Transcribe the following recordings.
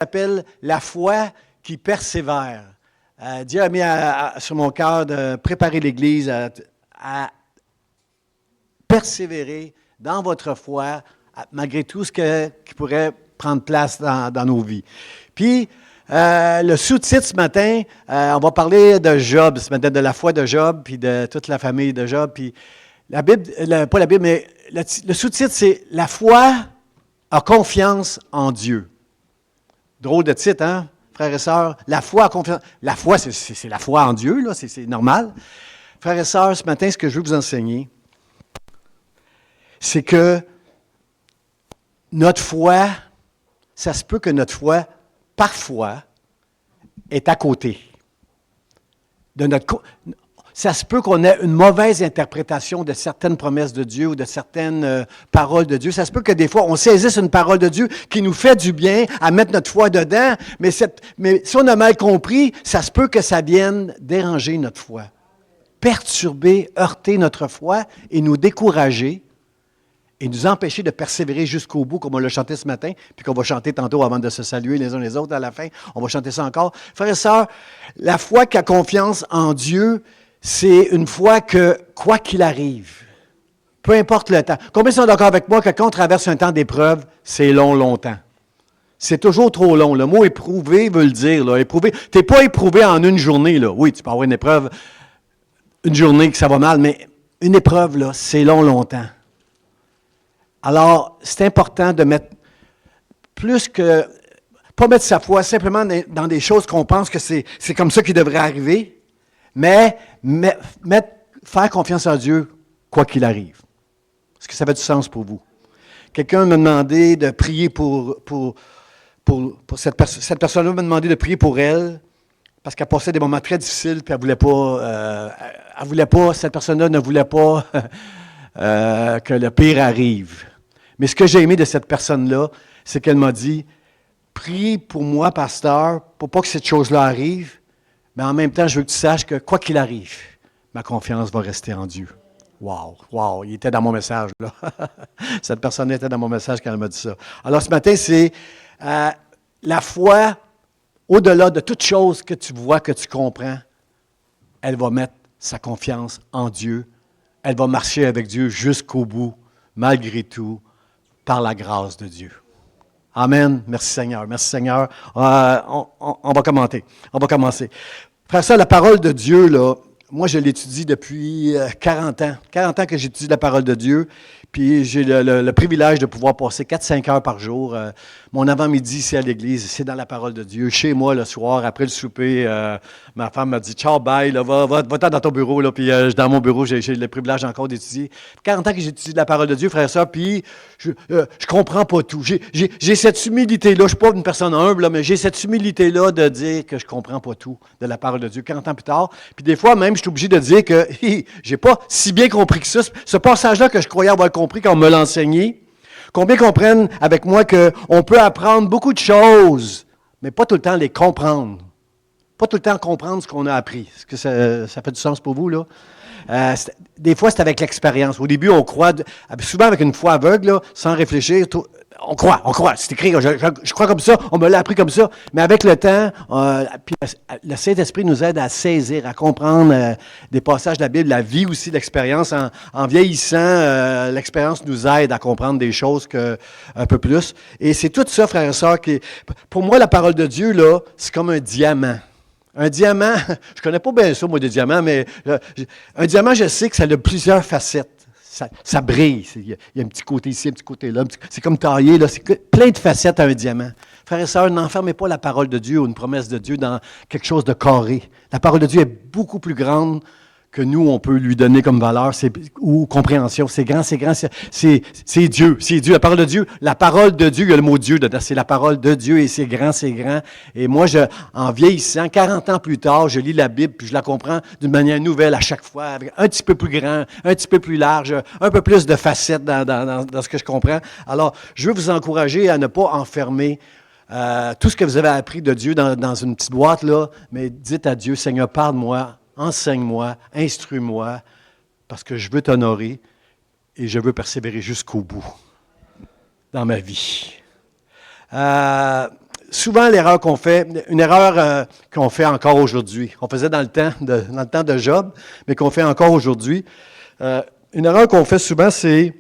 s'appelle la foi qui persévère. Dieu a mis sur mon cœur de préparer l'Église à persévérer dans votre foi, malgré tout ce qui pourrait prendre place dans nos vies. Puis, le sous-titre ce matin, on va parler de Job, ce matin, de la foi de Job, puis de toute la famille de Job. Puis, la Bible, pas la Bible, mais le sous-titre, c'est « La foi a confiance en Dieu ». Drôle de titre, hein, frères et sœurs? La foi a confiance. La foi, c'est la foi en Dieu, là, c'est normal. Frères et sœurs, ce matin, ce que je veux vous enseigner, c'est que notre foi, ça se peut que notre foi, parfois, est à côté de notre. Ça se peut qu'on ait une mauvaise interprétation de certaines promesses de Dieu ou de certaines paroles de Dieu. Ça se peut que des fois, on saisisse une parole de Dieu qui nous fait du bien à mettre notre foi dedans, mais si on a mal compris, ça se peut que ça vienne déranger notre foi, perturber, heurter notre foi et nous décourager et nous empêcher de persévérer jusqu'au bout, comme on l'a chanté ce matin, puis qu'on va chanter tantôt avant de se saluer les uns les autres à la fin. On va chanter ça encore. Frères et sœurs, la foi qui a confiance en Dieu, c'est une foi que, quoi qu'il arrive, peu importe le temps. Combien sont d'accord avec moi que quand on traverse un temps d'épreuve, c'est long, longtemps? C'est toujours trop long. Le mot éprouver veut le dire. Là. Éprouver. Tu n'es pas éprouvé en une journée. Là. Oui, tu peux avoir une épreuve, une journée que ça va mal, mais une épreuve, là, c'est long, longtemps. Alors, c'est important de mettre plus que, pas mettre sa foi simplement dans des choses qu'on pense que c'est comme ça qui devrait arriver, mais faire confiance en Dieu, quoi qu'il arrive. Est-ce que ça fait du sens pour vous? Quelqu'un m'a demandé de prier pour cette personne-là m'a demandé de prier pour elle, parce qu'elle passait des moments très difficiles, puis cette personne-là ne voulait pas que le pire arrive. Mais ce que j'ai aimé de cette personne-là, c'est qu'elle m'a dit, prie pour moi, pasteur, pour pas que cette chose-là arrive, mais en même temps, je veux que tu saches que quoi qu'il arrive, ma confiance va rester en Dieu. Wow, il était dans mon message, là. Cette personne était dans mon message quand elle m'a dit ça. Alors, ce matin, c'est la foi, au-delà de toute chose que tu vois, que tu comprends, elle va mettre sa confiance en Dieu. Elle va marcher avec Dieu jusqu'au bout, malgré tout, par la grâce de Dieu. Amen. Merci Seigneur. Merci Seigneur. On va commenter. On va commencer. Frère, ça, la parole de Dieu, là, moi, je l'étudie depuis 40 ans. 40 ans que j'étudie la parole de Dieu. Puis j'ai le privilège de pouvoir passer 4-5 heures par jour. Mon avant-midi ici à l'église, c'est dans la parole de Dieu. Chez moi, le soir, après le souper, ma femme m'a dit « Ciao, bye, là, va-t'en dans ton bureau. » Là, puis dans mon bureau, j'ai le privilège encore d'étudier. 40 ans que j'étudie la parole de Dieu, frère et sœurs, puis je comprends pas tout. J'ai cette humilité-là. Je ne suis pas une personne humble, là, mais j'ai cette humilité-là de dire que je ne comprends pas tout de la parole de Dieu 40 ans plus tard. Puis des fois, même, je suis obligé de dire que j'ai pas si bien compris que ça. Ce passage-là que je croyais avoir compris quand on me l'a enseigné. Combien comprennent avec moi qu'on peut apprendre beaucoup de choses, mais pas tout le temps les comprendre. Pas tout le temps comprendre ce qu'on a appris. Est-ce que ça fait du sens pour vous, là? Des fois, c'est avec l'expérience. Au début, on croit, souvent avec une foi aveugle, là, sans réfléchir. On croit. C'est écrit, je crois comme ça, on me l'a appris comme ça. Mais avec le temps, puis le Saint-Esprit nous aide à saisir, à comprendre des passages de la Bible, la vie aussi, l'expérience. En vieillissant, l'expérience nous aide à comprendre des choses un peu plus. Et c'est tout ça, frères et sœurs, pour moi, la parole de Dieu, là, c'est comme un diamant. Un diamant, je ne connais pas bien ça, moi, des diamants, mais un diamant, je sais que ça a plusieurs facettes. Ça brille. Il y a un petit côté ici, un petit côté là. C'est comme taillé, là. C'est plein de facettes à un diamant. Frères et sœurs, n'enfermez pas la parole de Dieu ou une promesse de Dieu dans quelque chose de carré. La parole de Dieu est beaucoup plus grande que nous, on peut lui donner comme valeur ou compréhension. C'est grand, c'est Dieu. C'est Dieu. La parole de Dieu, il y a le mot Dieu dedans. C'est la parole de Dieu et c'est grand, c'est grand. Et moi, en vieillissant, 40 ans plus tard, je lis la Bible puis je la comprends d'une manière nouvelle à chaque fois, avec un petit peu plus grand, un petit peu plus large, un peu plus de facettes dans ce que je comprends. Alors, je veux vous encourager à ne pas enfermer tout ce que vous avez appris de Dieu dans une petite boîte, là, mais dites à Dieu, Seigneur, parle-moi. Enseigne-moi, instruis-moi, parce que je veux t'honorer et je veux persévérer jusqu'au bout dans ma vie. souvent l'erreur qu'on fait, une erreur qu'on fait encore aujourd'hui, qu'on faisait dans le temps de Job, mais qu'on fait encore aujourd'hui. Une erreur qu'on fait souvent, c'est...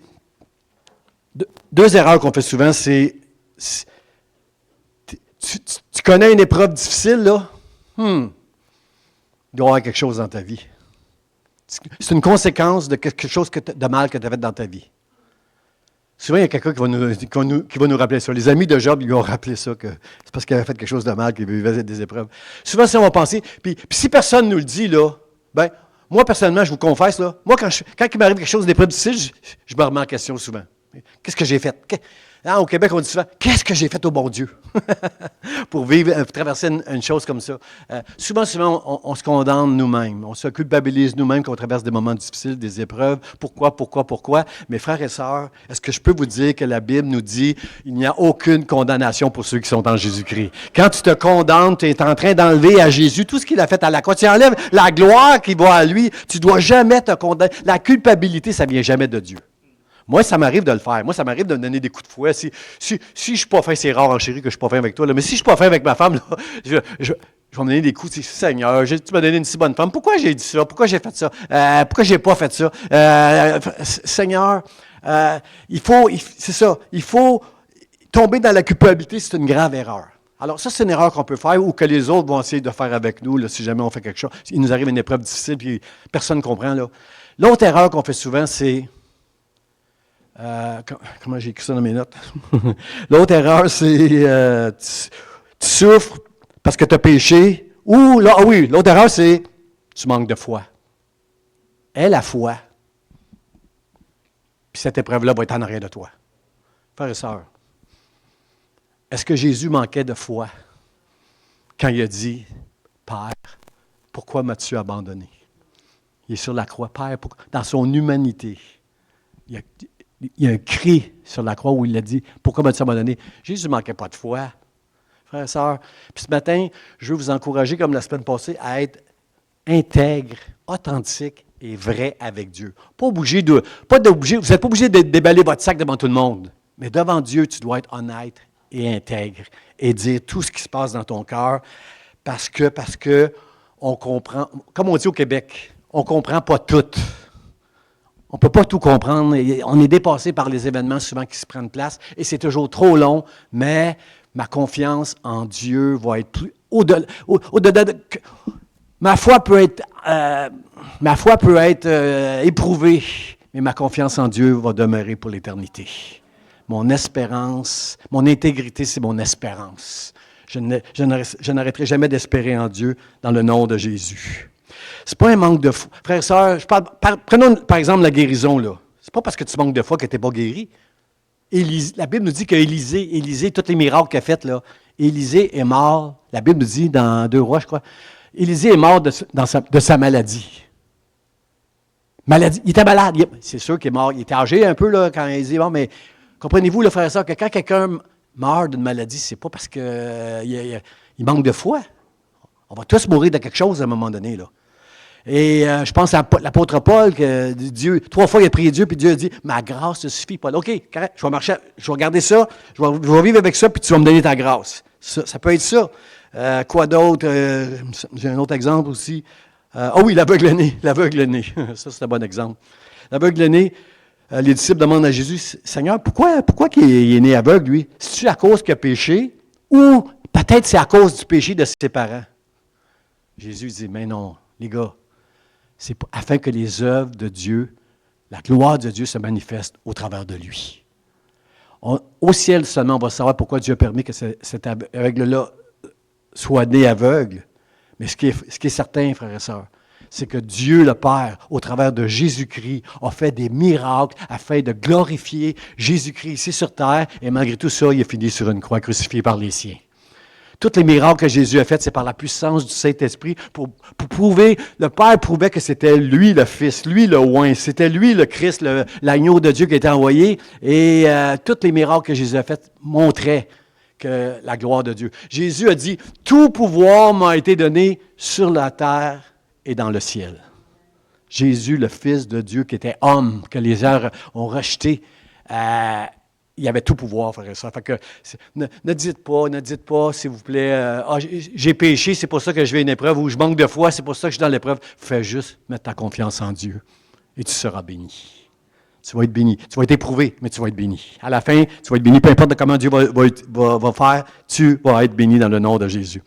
Deux erreurs qu'on fait souvent, c'est... Tu connais une épreuve difficile, là? Il doit y avoir quelque chose dans ta vie. C'est une conséquence de quelque chose de mal que tu as fait dans ta vie. Souvent, il y a quelqu'un qui va nous rappeler ça. Les amis de Job, ils lui ont rappelé ça, que c'est parce qu'il avait fait quelque chose de mal, qu'il vivait des épreuves. Souvent, ça, on va penser. Puis si personne ne nous le dit, là, ben, moi, personnellement, je vous confesse, là, moi, quand il m'arrive quelque chose d'épreuve difficile, je me remets en question souvent. Qu'est-ce que j'ai fait? Au Québec, on dit souvent, qu'est-ce que j'ai fait au bon Dieu? Pour traverser une chose comme ça. Souvent, on se condamne nous-mêmes. On se culpabilise nous-mêmes quand on traverse des moments difficiles, des épreuves. Pourquoi? Mes frères et sœurs, est-ce que je peux vous dire que la Bible nous dit qu'il n'y a aucune condamnation pour ceux qui sont en Jésus-Christ? Quand tu te condamnes, tu es en train d'enlever à Jésus tout ce qu'il a fait à la croix. Tu enlèves la gloire qui va à lui. Tu ne dois jamais te condamner. La culpabilité, ça ne vient jamais de Dieu. Moi, ça m'arrive de le faire. Moi, ça m'arrive de me donner des coups de fouet. Si je ne suis pas fin, c'est rare, chérie, que je ne suis pas fin avec toi, là, mais si je ne suis pas fin avec ma femme, là, je vais me donner des coups. Seigneur, tu m'as donné une si bonne femme. Pourquoi j'ai dit ça? Pourquoi j'ai fait ça? Pourquoi je n'ai pas fait ça? Seigneur, c'est ça. Il faut tomber dans la culpabilité, c'est une grave erreur. Alors, ça, c'est une erreur qu'on peut faire ou que les autres vont essayer de faire avec nous, là, si jamais on fait quelque chose. Il nous arrive une épreuve difficile, puis personne ne comprend. Là. L'autre erreur qu'on fait souvent, c'est... comment j'ai écrit ça dans mes notes? L'autre erreur, c'est tu souffres parce que tu as péché. Ou, là, l'autre erreur, c'est tu manques de foi. Aie la foi. Puis cette épreuve-là va être en arrière de toi. Frères et sœurs, est-ce que Jésus manquait de foi quand il a dit, Père, pourquoi m'as-tu abandonné? Il est sur la croix, Père, dans son humanité. Il y a un cri sur la croix où il a dit, pourquoi m'as-tu abandonné? Jésus ne manquait pas de foi, frères et sœurs. Puis ce matin, je veux vous encourager, comme la semaine passée, à être intègre, authentique et vrai avec Dieu. Vous n'êtes pas obligé de déballer votre sac devant tout le monde, mais devant Dieu, tu dois être honnête et intègre et dire tout ce qui se passe dans ton cœur parce que on comprend, comme on dit au Québec, on ne comprend pas tout. On ne peut pas tout comprendre. On est dépassé par les événements souvent qui se prennent place et c'est toujours trop long, mais ma confiance en Dieu va être plus au-delà de... Ma foi peut être éprouvée, mais ma confiance en Dieu va demeurer pour l'éternité. Mon espérance, mon intégrité, c'est mon espérance. Je n'arrêterai jamais d'espérer en Dieu dans le nom de Jésus. Ce n'est pas un manque de foi. Frères et sœurs, prenons par exemple la guérison. Ce n'est pas parce que tu manques de foi que tu n'es pas guéri. La Bible nous dit qu'Élisée, tous les miracles qu'il a fait, là, Élisée est mort. La Bible nous dit dans 2 Rois, je crois, Élisée est mort de sa maladie. Il était malade. C'est sûr qu'il est mort. Il était âgé un peu là, quand Élisée est mort, mais comprenez-vous, le frère et sœur, que quand quelqu'un meurt d'une maladie, c'est pas parce qu'il manque de foi. On va tous mourir de quelque chose à un moment donné. Là. Et je pense à l'apôtre Paul, que Dieu, 3 fois il a prié Dieu, puis Dieu a dit, ma grâce te suffit, Paul. OK, correct, je vais regarder ça, je vais vivre avec ça, puis tu vas me donner ta grâce. Ça peut être ça. Quoi d'autre? J'ai un autre exemple aussi. L'aveugle-né. L'aveugle-né. Ça, c'est un bon exemple. L'aveugle-né, les disciples demandent à Jésus, Seigneur, pourquoi il est né aveugle, lui? C'est-tu à cause qu'il a péché? Ou peut-être c'est à cause du péché de ses parents? Jésus dit, mais non, les gars, c'est afin que les œuvres de Dieu, la gloire de Dieu se manifeste au travers de lui. Au ciel seulement, on va savoir pourquoi Dieu a permis que cet aveugle-là soit né aveugle. Mais ce qui est certain, frères et sœurs, c'est que Dieu le Père, au travers de Jésus-Christ, a fait des miracles afin de glorifier Jésus-Christ ici sur terre. Et malgré tout ça, il a fini sur une croix crucifié par les siens. Tous les miracles que Jésus a faits, c'est par la puissance du Saint-Esprit pour prouver, le Père prouvait que c'était lui le Fils, lui le oint, c'était lui le Christ, l'agneau de Dieu qui a été envoyé. Et tous les miracles que Jésus a faits montraient que la gloire de Dieu. Jésus a dit, tout pouvoir m'a été donné sur la terre et dans le ciel. Jésus, le Fils de Dieu qui était homme, que les gens ont rejeté, il avait tout pouvoir, frère et sœur. Fait que, ne dites pas, s'il vous plaît, j'ai péché, c'est pour ça que je vais à une épreuve, ou je manque de foi, c'est pour ça que je suis dans l'épreuve. Fais juste mettre ta confiance en Dieu et tu seras béni. Tu vas être béni. Tu vas être éprouvé, mais tu vas être béni. À la fin, tu vas être béni. Peu importe comment Dieu va faire, tu vas être béni dans le nom de Jésus.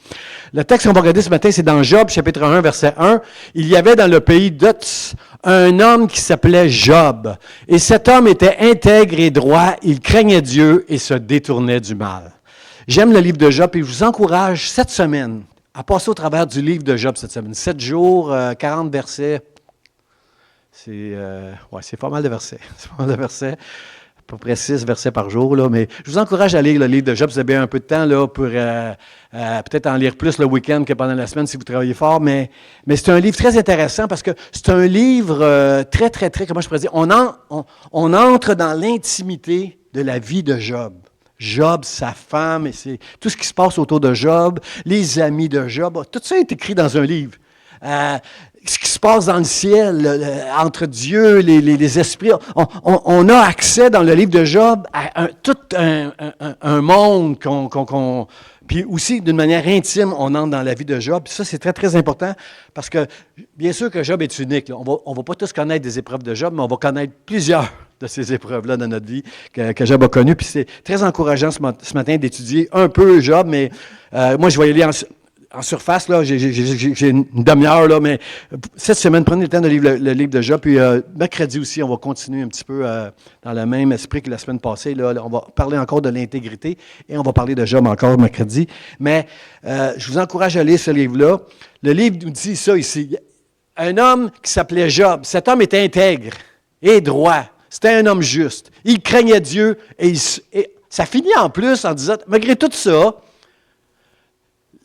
Le texte qu'on va regarder ce matin, c'est dans Job, chapitre 1, verset 1. Il y avait dans le pays d'Utz un homme qui s'appelait Job. Et cet homme était intègre et droit. Il craignait Dieu et se détournait du mal. J'aime le livre de Job et je vous encourage cette semaine à passer au travers du livre de Job cette semaine. 7 jours, 40 versets. C'est pas mal de versets. C'est pas mal de versets. À peu près 6 versets par jour. Là, mais je vous encourage à lire le livre de Job. Vous avez un peu de temps là, pour peut-être en lire plus le week-end que pendant la semaine si vous travaillez fort. Mais c'est un livre très intéressant parce que c'est un livre très, très, très, comment je pourrais dire, on entre dans l'intimité de la vie de Job. Job, sa femme, et c'est tout ce qui se passe autour de Job, les amis de Job, tout ça est écrit dans un livre. Ce qui se passe dans le ciel, entre Dieu, les esprits. On a accès dans le livre de Job à tout un monde puis aussi, d'une manière intime, on entre dans la vie de Job. Puis ça, c'est très, très important parce que, bien sûr que Job est unique. Là. On ne va pas tous connaître des épreuves de Job, mais on va connaître plusieurs de ces épreuves-là dans notre vie que Job a connues. Puis c'est très encourageant ce matin d'étudier un peu Job, mais moi, je vais y aller en surface, là, j'ai une demi-heure, là, mais cette semaine, prenez le temps de lire le livre de Job. Puis mercredi aussi, on va continuer un petit peu dans le même esprit que la semaine passée. Là, on va parler encore de l'intégrité et on va parler de Job encore mercredi. Mais je vous encourage à lire ce livre-là. Le livre nous dit ça ici. Un homme qui s'appelait Job. Cet homme était intègre et droit. C'était un homme juste. Il craignait Dieu et ça finit en plus en disant, malgré tout ça,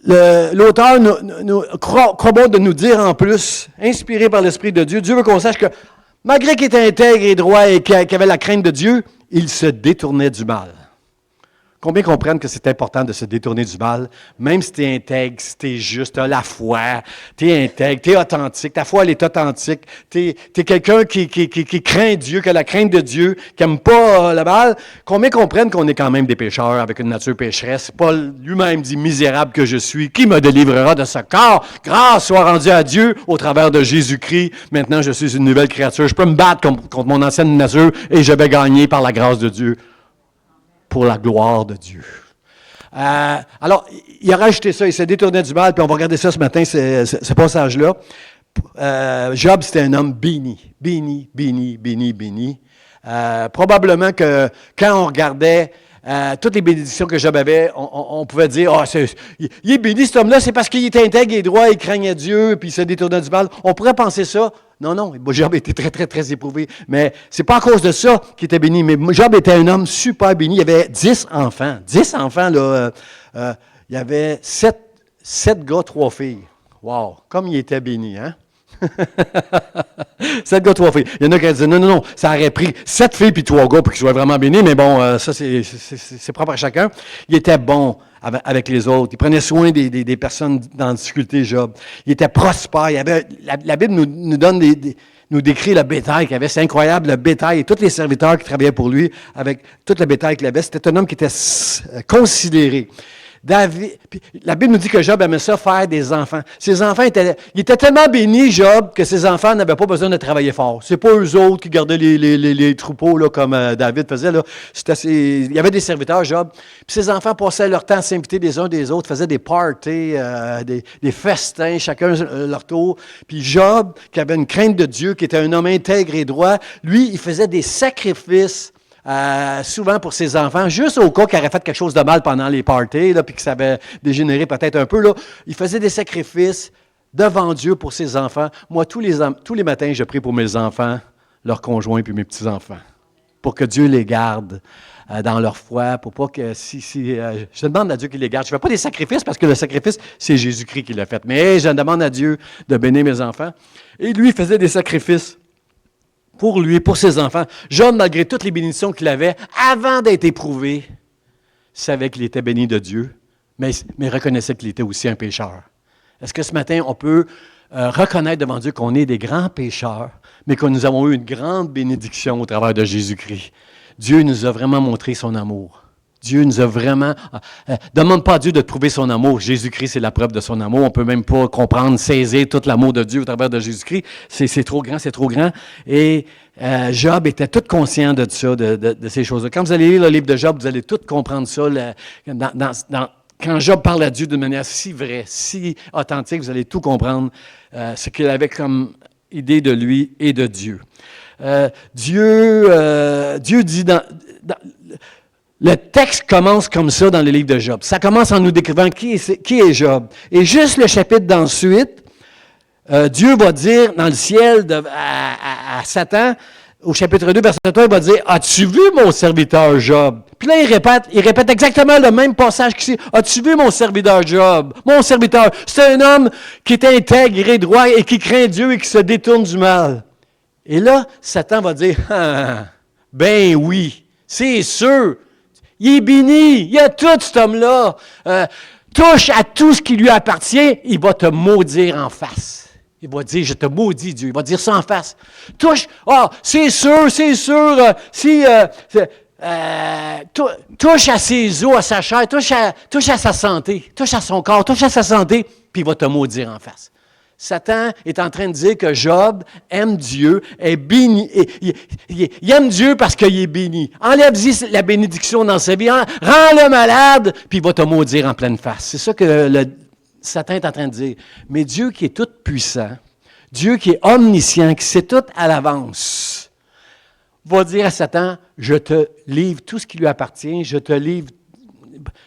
l'auteur croit bon de nous dire en plus, inspiré par l'Esprit de Dieu, Dieu veut qu'on sache que malgré qu'il était intègre et droit et qu'il avait la crainte de Dieu, il se détournait du mal. Combien comprennent que c'est important de se détourner du mal, même si tu es intègre, si tu es juste, tu as la foi, tu es intègre, tu es authentique, ta foi elle est authentique, tu es quelqu'un qui craint Dieu, qui a la crainte de Dieu, qui n'aime pas le mal. Combien comprennent qu'on est quand même des pécheurs avec une nature pécheresse? Paul lui-même dit, misérable que je suis, qui me délivrera de ce corps? Grâce soit rendue à Dieu au travers de Jésus-Christ. Maintenant, je suis une nouvelle créature. Je peux me battre contre mon ancienne nature et je vais gagner par la grâce de Dieu. Pour la gloire de Dieu. Alors, il a rajouté ça, il s'est détourné du mal, puis on va regarder ça ce matin, ce passage-là. Job, c'était un homme béni. Probablement que quand on regardait toutes les bénédictions que Job avait, on pouvait dire, il est béni cet homme-là, c'est parce qu'il était intègre et droit, il craignait Dieu, puis il se détournait du mal. On pourrait penser ça. Non, Job était très, très, très éprouvé. Mais c'est pas à cause de ça qu'il était béni. Mais Job était un homme super béni. Il avait 10 enfants. 10 enfants, là. Il y avait 7 gars, 3 filles. Wow! Comme il était béni, hein? 7 gars, 3 filles. Il y en a qui disaient, non, ça aurait pris 7 filles puis 3 gars pour qu'ils soient vraiment bénis, mais bon, ça, c'est propre à chacun. Il était bon avec les autres. Il prenait soin des personnes dans la difficulté, Job. Il était prospère. La Bible nous décrit le bétail qu'il avait. C'est incroyable, le bétail. Et tous les serviteurs qui travaillaient pour lui, avec tout le bétail qu'il avait, c'était un homme qui était considéré. La Bible nous dit que Job aimait ça faire des enfants. Ses enfants il était tellement béni, Job, que ses enfants n'avaient pas besoin de travailler fort. C'est pas eux autres qui gardaient les troupeaux là, comme David faisait. Là. Il y avait des serviteurs, Job. Puis ses enfants passaient leur temps à s'inviter des uns des autres, faisaient des parties, des festins, chacun leur tour. Puis Job, qui avait une crainte de Dieu, qui était un homme intègre et droit, lui, il faisait des sacrifices souvent pour ses enfants, juste au cas qu'il aurait fait quelque chose de mal pendant les parties, là, puis que ça avait dégénéré peut-être un peu. Là, il faisait des sacrifices devant Dieu pour ses enfants. Moi, tous les matins, je prie pour mes enfants, leurs conjoints puis mes petits-enfants, pour que Dieu les garde dans leur foi, pour pas que je demande à Dieu qu'il les garde. Je ne fais pas des sacrifices parce que le sacrifice, c'est Jésus-Christ qui l'a fait. Mais je demande à Dieu de bénir mes enfants. Et lui, il faisait des sacrifices pour lui, pour ses enfants. Job, malgré toutes les bénédictions qu'il avait, avant d'être éprouvé, savait qu'il était béni de Dieu, mais reconnaissait qu'il était aussi un pécheur. Est-ce que ce matin, on peut reconnaître devant Dieu qu'on est des grands pécheurs, mais que nous avons eu une grande bénédiction au travers de Jésus-Christ? Dieu nous a vraiment montré son amour. Dieu nous a vraiment... demande pas à Dieu de prouver son amour. Jésus-Christ, c'est la preuve de son amour. On ne peut même pas comprendre, saisir tout l'amour de Dieu au travers de Jésus-Christ. C'est trop grand, c'est trop grand. Et Job était tout conscient de ça, de ces choses-là. Quand vous allez lire le livre de Job, vous allez tout comprendre ça. Quand Job parle à Dieu d'une manière si vraie, si authentique, vous allez tout comprendre ce qu'il avait comme idée de lui et de Dieu. Dieu dit le texte commence comme ça dans le livre de Job. Ça commence en nous décrivant qui est Job. Et juste le chapitre d'ensuite, Dieu va dire dans le ciel à Satan, au chapitre 2, verset 3, il va dire « As-tu vu mon serviteur Job? » Puis là, il répète exactement le même passage qu'ici. « As-tu vu mon serviteur Job? Mon serviteur, c'est un homme qui est intègre et droit et qui craint Dieu et qui se détourne du mal. » Et là, Satan va dire « Ah, ben oui, c'est sûr. Il est béni, il y a tout cet homme-là. Touche à tout ce qui lui appartient, il va te maudire en face. » Il va dire, je te maudis, Dieu. Il va dire ça en face. Touche, c'est sûr, touche à ses os, à sa chair, touche à sa santé, touche à son corps, touche à sa santé, puis il va te maudire en face. Satan est en train de dire que Job aime Dieu, est béni. Il aime Dieu parce qu'il est béni. Enlève-y la bénédiction dans sa vie, rends-le malade, puis il va te maudire en pleine face. C'est ça que Satan est en train de dire. Mais Dieu qui est tout puissant, Dieu qui est omniscient, qui sait tout à l'avance, va dire à Satan, je te livre tout ce qui lui appartient, je te livre,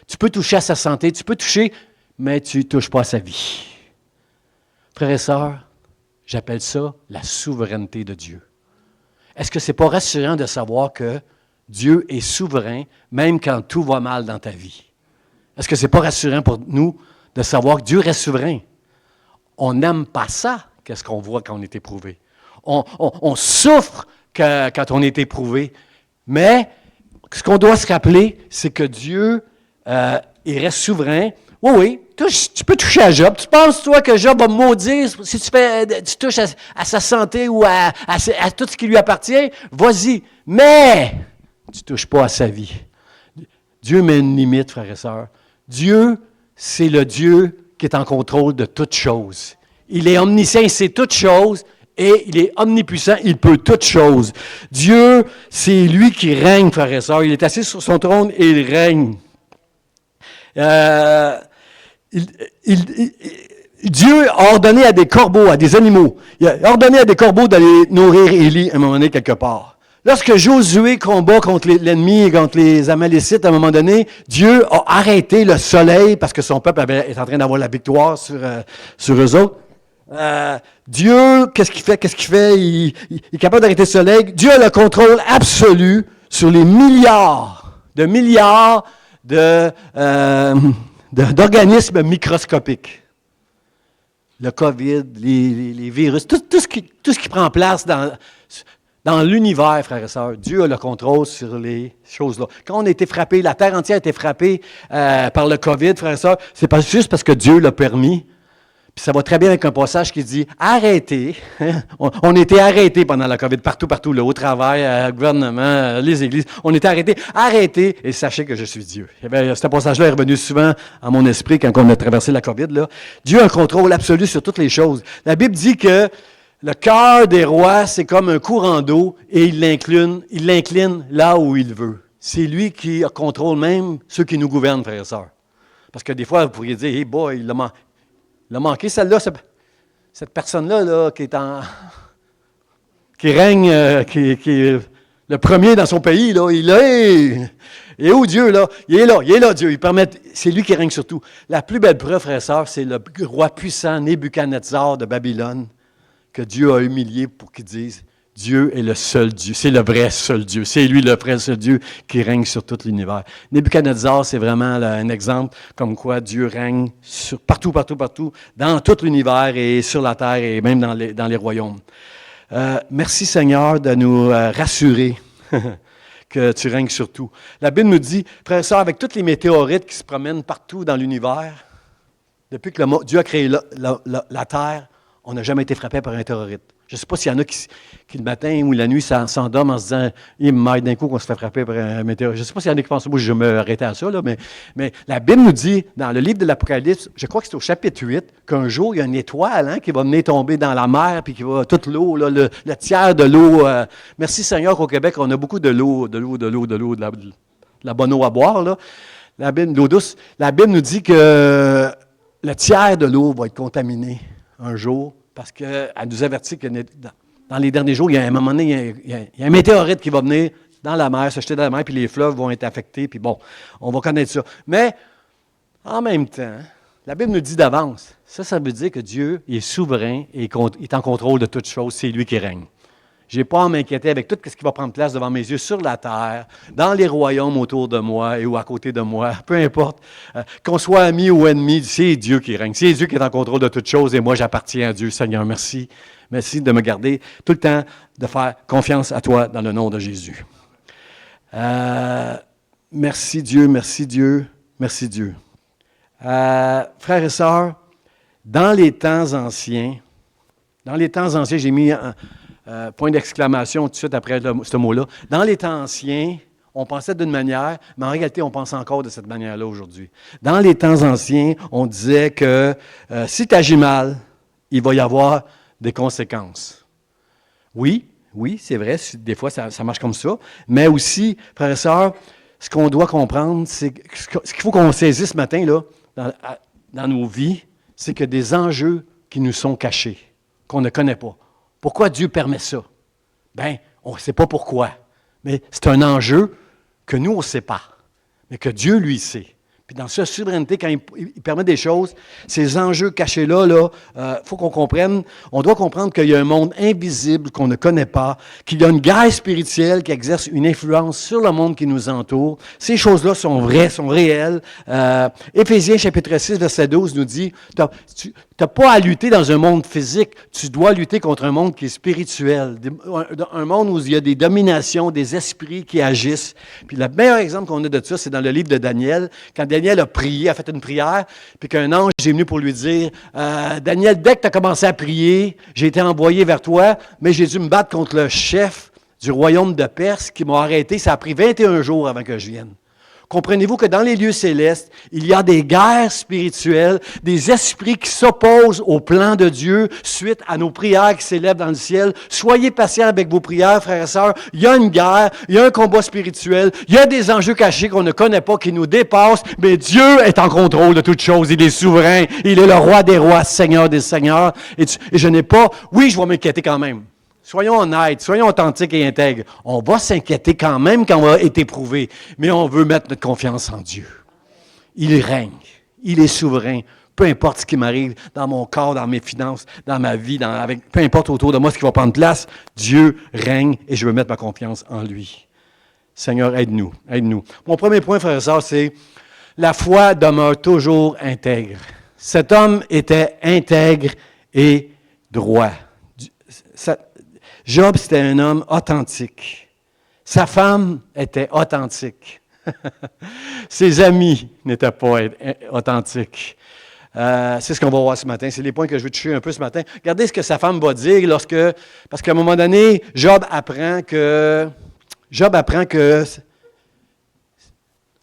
tu peux toucher à sa santé, tu peux toucher, mais tu ne touches pas à sa vie. Frères et sœurs, j'appelle ça la souveraineté de Dieu. Est-ce que ce n'est pas rassurant de savoir que Dieu est souverain, même quand tout va mal dans ta vie? Est-ce que ce n'est pas rassurant pour nous de savoir que Dieu reste souverain? On n'aime pas ça, qu'est-ce qu'on voit quand on est éprouvé. On souffre quand on est éprouvé. Mais ce qu'on doit se rappeler, c'est que Dieu, il reste souverain. Oui, tu peux toucher à Job. Tu penses, toi, que Job va me maudire si tu touches à sa santé ou à tout ce qui lui appartient? Vas-y. Mais tu ne touches pas à sa vie. Dieu met une limite, frères et sœurs. Dieu, c'est le Dieu qui est en contrôle de toutes choses. Il est omniscient, il sait toutes choses, et il est omnipuissant, il peut toutes choses. Dieu, c'est lui qui règne, frères et sœurs. Il est assis sur son trône et il règne. Dieu a ordonné à des corbeaux, à des animaux, il a ordonné à des corbeaux d'aller nourrir Élie à un moment donné quelque part. Lorsque Josué combat contre l'ennemi et contre les Amalécites, à un moment donné, Dieu a arrêté le soleil parce que son peuple est en train d'avoir la victoire sur eux autres. Dieu, qu'est-ce qu'il fait? Il est capable d'arrêter le soleil. Dieu a le contrôle absolu sur les milliards d'organismes microscopiques. Le COVID, les virus, tout ce qui prend place dans l'univers, frères et sœurs. Dieu a le contrôle sur les choses-là. Quand on a été frappé, la terre entière a été frappée par le COVID, frères et sœurs, c'est pas juste parce que Dieu l'a permis. Puis ça va très bien avec un passage qui dit « Arrêtez ». On était arrêtés pendant la COVID, partout, là, au travail, au gouvernement, les églises. On était arrêtés. Arrêtez et sachez que je suis Dieu. Ce passage-là est revenu souvent à mon esprit quand on a traversé la COVID. Là. Dieu a un contrôle absolu sur toutes les choses. La Bible dit que le cœur des rois, c'est comme un courant d'eau et il l'incline là où il veut. C'est lui qui contrôle même ceux qui nous gouvernent, frères et sœurs. Parce que des fois, vous pourriez dire « Hey boy, il a manqué celle-là, cette personne-là là, qui règne, qui est le premier dans son pays, là, il est où Dieu, là? Il est là, Dieu. C'est lui qui règne sur tout. La plus belle preuve, frères et sœurs, c'est le roi puissant Nebuchadnezzar de Babylone que Dieu a humilié pour qu'il dise Dieu est le seul Dieu, c'est le vrai seul Dieu. C'est lui le vrai seul Dieu qui règne sur tout l'univers. Nebuchadnezzar, c'est vraiment là, un exemple comme quoi Dieu règne partout, dans tout l'univers et sur la terre et même dans les royaumes. Merci Seigneur de nous rassurer que tu règnes sur tout. La Bible nous dit, frères et sœurs, avec toutes les météorites qui se promènent partout dans l'univers, depuis que Dieu a créé la terre, on n'a jamais été frappé par un météorite. Je ne sais pas s'il y en a qui le matin ou la nuit s'endorment en se disant « Il m'aide d'un coup qu'on se fait frapper par un météorite. » Je ne sais pas s'il y en a qui pensent « Moi, je vais m'arrêter à ça. » mais la Bible nous dit, dans le livre de l'Apocalypse, je crois que c'est au chapitre 8, qu'un jour, il y a une étoile qui va venir tomber dans la mer, puis qui va toute l'eau, là, le tiers de l'eau. Merci Seigneur qu'au Québec, on a beaucoup de l'eau, de la bonne eau à boire. Là. L'eau douce. La Bible nous dit que le tiers de l'eau va être contaminé un jour, parce qu'elle nous avertit que dans les derniers jours, il y a un moment donné, il y a un météorite qui va venir dans la mer, se jeter dans la mer, puis les fleuves vont être affectés, puis bon, on va connaître ça. Mais, en même temps, la Bible nous dit d'avance, ça veut dire que Dieu est souverain et est en contrôle de toutes choses, c'est lui qui règne. Je n'ai pas à m'inquiéter avec tout ce qui va prendre place devant mes yeux sur la terre, dans les royaumes autour de moi et ou à côté de moi, peu importe, qu'on soit ami ou ennemi, c'est Dieu qui règne. C'est Dieu qui est en contrôle de toutes choses et moi j'appartiens à Dieu. Seigneur, merci. Merci de me garder tout le temps, de faire confiance à toi dans le nom de Jésus. Merci Dieu, merci Dieu, merci Dieu. Frères et sœurs, dans les temps anciens, j'ai mis point d'exclamation tout de suite après ce mot-là. Dans les temps anciens, on pensait d'une manière, mais en réalité, on pense encore de cette manière-là aujourd'hui. Dans les temps anciens, on disait que si tu agis mal, il va y avoir des conséquences. Oui, c'est vrai, des fois, ça marche comme ça. Mais aussi, frères et sœurs, ce qu'on doit comprendre, ce qu'il faut qu'on saisisse ce matin, là, dans nos vies, c'est que des enjeux qui nous sont cachés, qu'on ne connaît pas. Pourquoi Dieu permet ça? Bien, on ne sait pas pourquoi. Mais c'est un enjeu que nous, on ne sait pas, mais que Dieu, lui, sait. Puis dans sa souveraineté, quand il permet des choses, ces enjeux cachés-là, faut qu'on comprenne, on doit comprendre qu'il y a un monde invisible qu'on ne connaît pas, qu'il y a une guerre spirituelle qui exerce une influence sur le monde qui nous entoure. Ces choses-là sont vraies, sont réelles. Éphésiens chapitre 6, verset 12 nous dit, tu n'as pas à lutter dans un monde physique, tu dois lutter contre un monde qui est spirituel, un monde où il y a des dominations, des esprits qui agissent. Puis le meilleur exemple qu'on a de ça, c'est dans le livre de Daniel, quand Daniel a prié, a fait une prière, puis qu'un ange est venu pour lui dire, Daniel, dès que tu as commencé à prier, j'ai été envoyé vers toi, mais j'ai dû me battre contre le chef du royaume de Perse qui m'a arrêté. Ça a pris 21 jours avant que je vienne. Comprenez-vous que dans les lieux célestes, il y a des guerres spirituelles, des esprits qui s'opposent au plan de Dieu suite à nos prières qui s'élèvent dans le ciel. Soyez patients avec vos prières, frères et sœurs. Il y a une guerre, il y a un combat spirituel, il y a des enjeux cachés qu'on ne connaît pas, qui nous dépassent, mais Dieu est en contrôle de toutes choses. Il est souverain, il est le roi des rois, Seigneur des seigneurs. Et je n'ai pas, oui, je vais m'inquiéter quand même. Soyons honnêtes, soyons authentiques et intègres. On va s'inquiéter quand même quand on va être éprouvé, mais on veut mettre notre confiance en Dieu. Il règne, il est souverain. Peu importe ce qui m'arrive dans mon corps, dans mes finances, dans ma vie, peu importe autour de moi ce qui va prendre place, Dieu règne et je veux mettre ma confiance en lui. Seigneur, aide-nous, aide-nous. Mon premier point, frères et sœurs, c'est la foi demeure toujours intègre. Cet homme était intègre et droit. Job, c'était un homme authentique. Sa femme était authentique. Ses amis n'étaient pas authentiques. C'est ce qu'on va voir ce matin. C'est les points que je veux toucher un peu ce matin. Regardez ce que sa femme va dire parce qu'à un moment donné, Job apprend que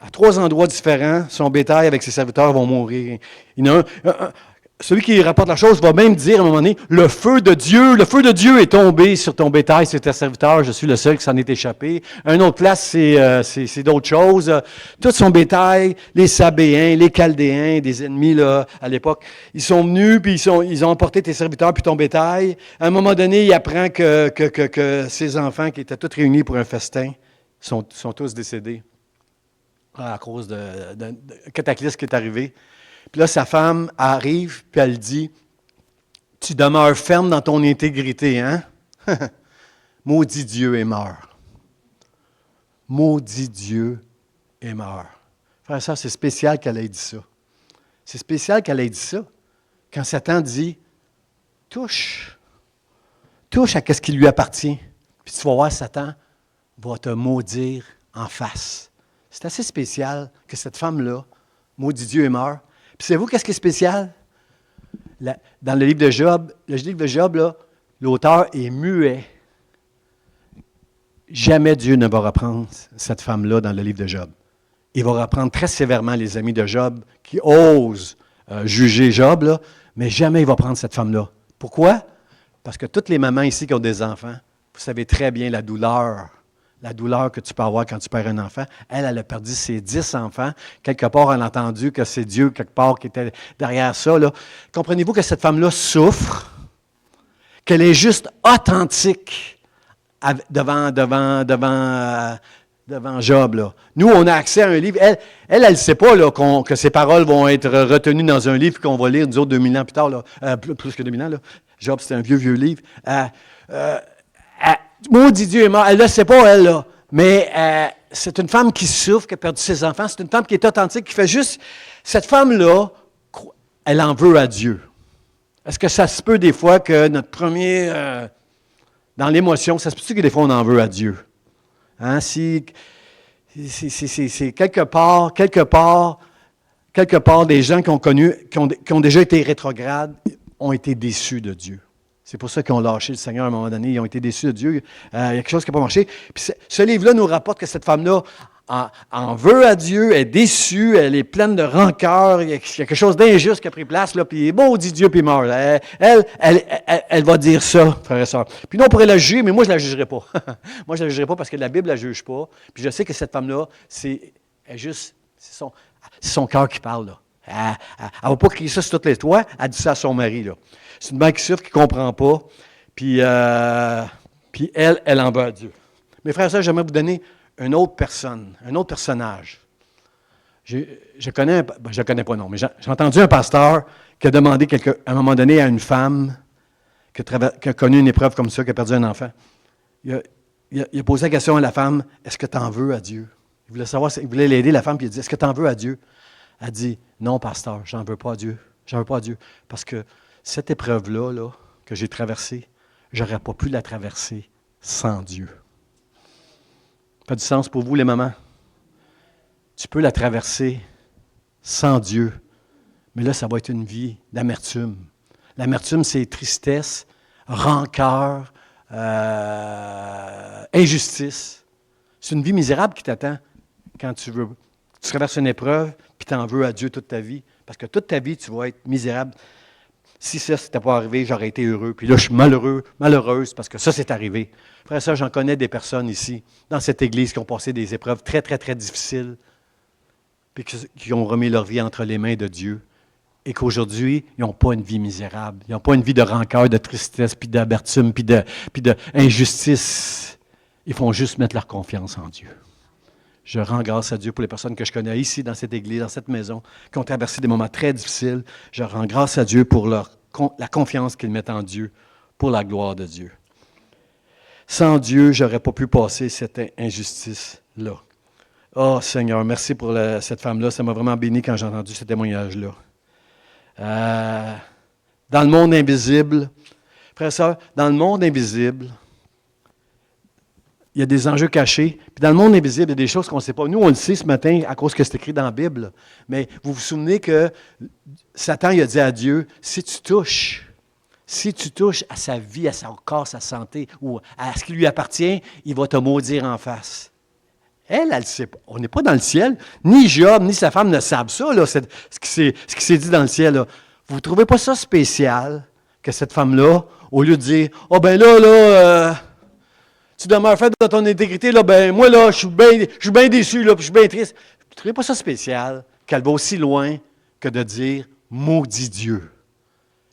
à 3 endroits différents, son bétail avec ses serviteurs vont mourir. Il y en a celui qui rapporte la chose va même dire à un moment donné, le feu de Dieu est tombé sur ton bétail, sur tes serviteurs, je suis le seul qui s'en est échappé. Une autre place, c'est d'autres choses. Tout son bétail, les Sabéens, les Chaldéens, des ennemis là, à l'époque, ils sont venus, puis ils ont emporté tes serviteurs, puis ton bétail. À un moment donné, il apprend que ses enfants, qui étaient tous réunis pour un festin, sont tous décédés à cause de cataclysme qui est arrivé. Puis là, sa femme arrive, puis elle dit, « Tu demeures ferme dans ton intégrité, hein? Maudit Dieu et meurt. Maudit Dieu et meurt. » Frère, ça, c'est spécial qu'elle ait dit ça. C'est spécial qu'elle ait dit ça. Quand Satan dit, « Touche à ce qui lui appartient. » Puis tu vas voir, Satan va te maudire en face. C'est assez spécial que cette femme-là, maudit Dieu et meurt. Puis savez-vous qu'est-ce qui est spécial? Dans le livre de Job, là, L'auteur est muet. Jamais Dieu ne va reprendre cette femme-là dans le livre de Job. Il va reprendre très sévèrement les amis de Job qui osent juger Job, là, mais jamais il va prendre cette femme-là. Pourquoi? Parce que toutes les mamans ici qui ont des enfants, vous savez très bien la douleur que tu peux avoir quand tu perds un enfant. Elle a perdu ses 10 enfants. Quelque part, elle a entendu que c'est Dieu, quelque part, qui était derrière ça. Là. Comprenez-vous que cette femme-là souffre, qu'elle est juste authentique devant Job. Là. Nous, on a accès à un livre. Elle ne sait pas là, que ses paroles vont être retenues dans un livre qu'on va lire, nous autres, 2000 ans plus tard. Là. Plus que 2000 ans. Là. Job, c'est un vieux livre. Maudit Dieu est mort. Elle ne le sait pas, elle, là. Mais c'est une femme qui souffre, qui a perdu ses enfants. C'est une femme qui est authentique, qui fait juste... Cette femme-là, elle en veut à Dieu. Est-ce que ça se peut des fois que notre premier... dans l'émotion, ça se peut que des fois on en veut à Dieu? Hein? Si c'est quelque part, des gens qui ont déjà été rétrogrades, ont été déçus de Dieu. C'est pour ça qu'ils ont lâché le Seigneur à un moment donné. Ils ont été déçus de Dieu. Il y a quelque chose qui n'a pas marché. Puis ce livre-là nous rapporte que cette femme-là en veut à Dieu, elle est déçue, elle est pleine de rancœur. Il y a quelque chose d'injuste qui a pris place. Là, puis maudit Dieu, puis meurt. Elle va dire ça, frères et sœurs. Puis nous, on pourrait la juger, mais moi, je ne la jugerai pas. Moi, je ne la jugerai pas parce que la Bible ne la juge pas. Puis je sais que cette femme-là, c'est son cœur qui parle. Là. Elle ne va pas crier ça sur tous les toits. Elle dit ça à son mari. Là. C'est une mère qui souffre, qui ne comprend pas. Puis elle en veut à Dieu. Mes frères et sœurs, j'aimerais vous donner une autre personne, un autre personnage. Je connais pas, non, mais j'ai entendu un pasteur qui a demandé à un moment donné à une femme qui a connu une épreuve comme ça, qui a perdu un enfant. Il a posé la question à la femme, est-ce que tu en veux à Dieu? Il voulait savoir, il voulait l'aider, la femme, puis il a dit, est-ce que tu en veux à Dieu? Elle dit, non, pasteur, j'en veux pas à Dieu. J'en veux pas à Dieu. Parce que cette épreuve-là, là, que j'ai traversée, j'aurais pas pu la traverser sans Dieu. Ça fait du sens pour vous, les mamans? Tu peux la traverser sans Dieu, mais là, ça va être une vie d'amertume. L'amertume, c'est tristesse, rancœur, injustice. C'est une vie misérable qui t'attend quand tu traverses une épreuve, puis tu en veux à Dieu toute ta vie. Parce que toute ta vie, tu vas être misérable. Si ça, n'était pas arrivé, j'aurais été heureux. Puis là, je suis malheureuse, parce que ça, c'est arrivé. Frère et sœur, j'en connais des personnes ici, dans cette église, qui ont passé des épreuves très, très, très difficiles, puis qui ont remis leur vie entre les mains de Dieu, et qu'aujourd'hui, ils n'ont pas une vie misérable. Ils n'ont pas une vie de rancœur, de tristesse, puis d'amertume, puis d'injustice. Ils font juste mettre leur confiance en Dieu. Je rends grâce à Dieu pour les personnes que je connais ici, dans cette église, dans cette maison, qui ont traversé des moments très difficiles. Je rends grâce à Dieu pour la confiance qu'ils mettent en Dieu, pour la gloire de Dieu. Sans Dieu, je n'aurais pas pu passer cette injustice-là. Oh Seigneur, merci pour cette femme-là. Ça m'a vraiment béni quand j'ai entendu ce témoignage-là. Dans le monde invisible, frère et sœur, dans le monde invisible, il y a des enjeux cachés. Puis dans le monde invisible, il y a des choses qu'on ne sait pas. Nous, on le sait ce matin à cause que c'est écrit dans la Bible. Mais vous vous souvenez que Satan il a dit à Dieu, si tu touches à sa vie, à son corps, sa santé, ou à ce qui lui appartient, il va te maudire en face. Elle ne sait pas. On n'est pas dans le ciel. Ni Job, ni sa femme ne savent ça, là, ce qui s'est dit dans le ciel. Là. Vous ne trouvez pas ça spécial que cette femme-là, au lieu de dire, « oh ben là, tu demeures fait dans ton intégrité, là, ben moi, là, je suis bien déçu, là, puis je suis bien triste. » Vous ne trouvez pas ça spécial qu'elle va aussi loin que de dire « maudit Dieu ».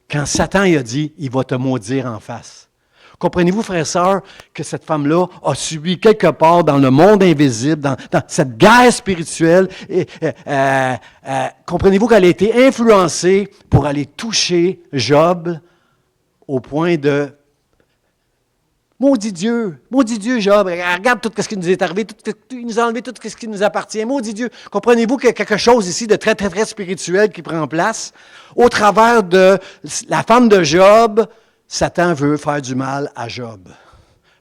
Quand Satan il a dit « il va te maudire en face ». Comprenez-vous, frères et sœurs, que cette femme-là a subi quelque part dans le monde invisible, dans cette guerre spirituelle, comprenez-vous qu'elle a été influencée pour aller toucher Job au point de maudit Dieu, Job, regarde tout ce qui nous est arrivé, il nous a enlevé tout ce qui nous appartient, maudit Dieu. Comprenez-vous qu'il y a quelque chose ici de très, très, très spirituel qui prend place? Au travers de la femme de Job, Satan veut faire du mal à Job.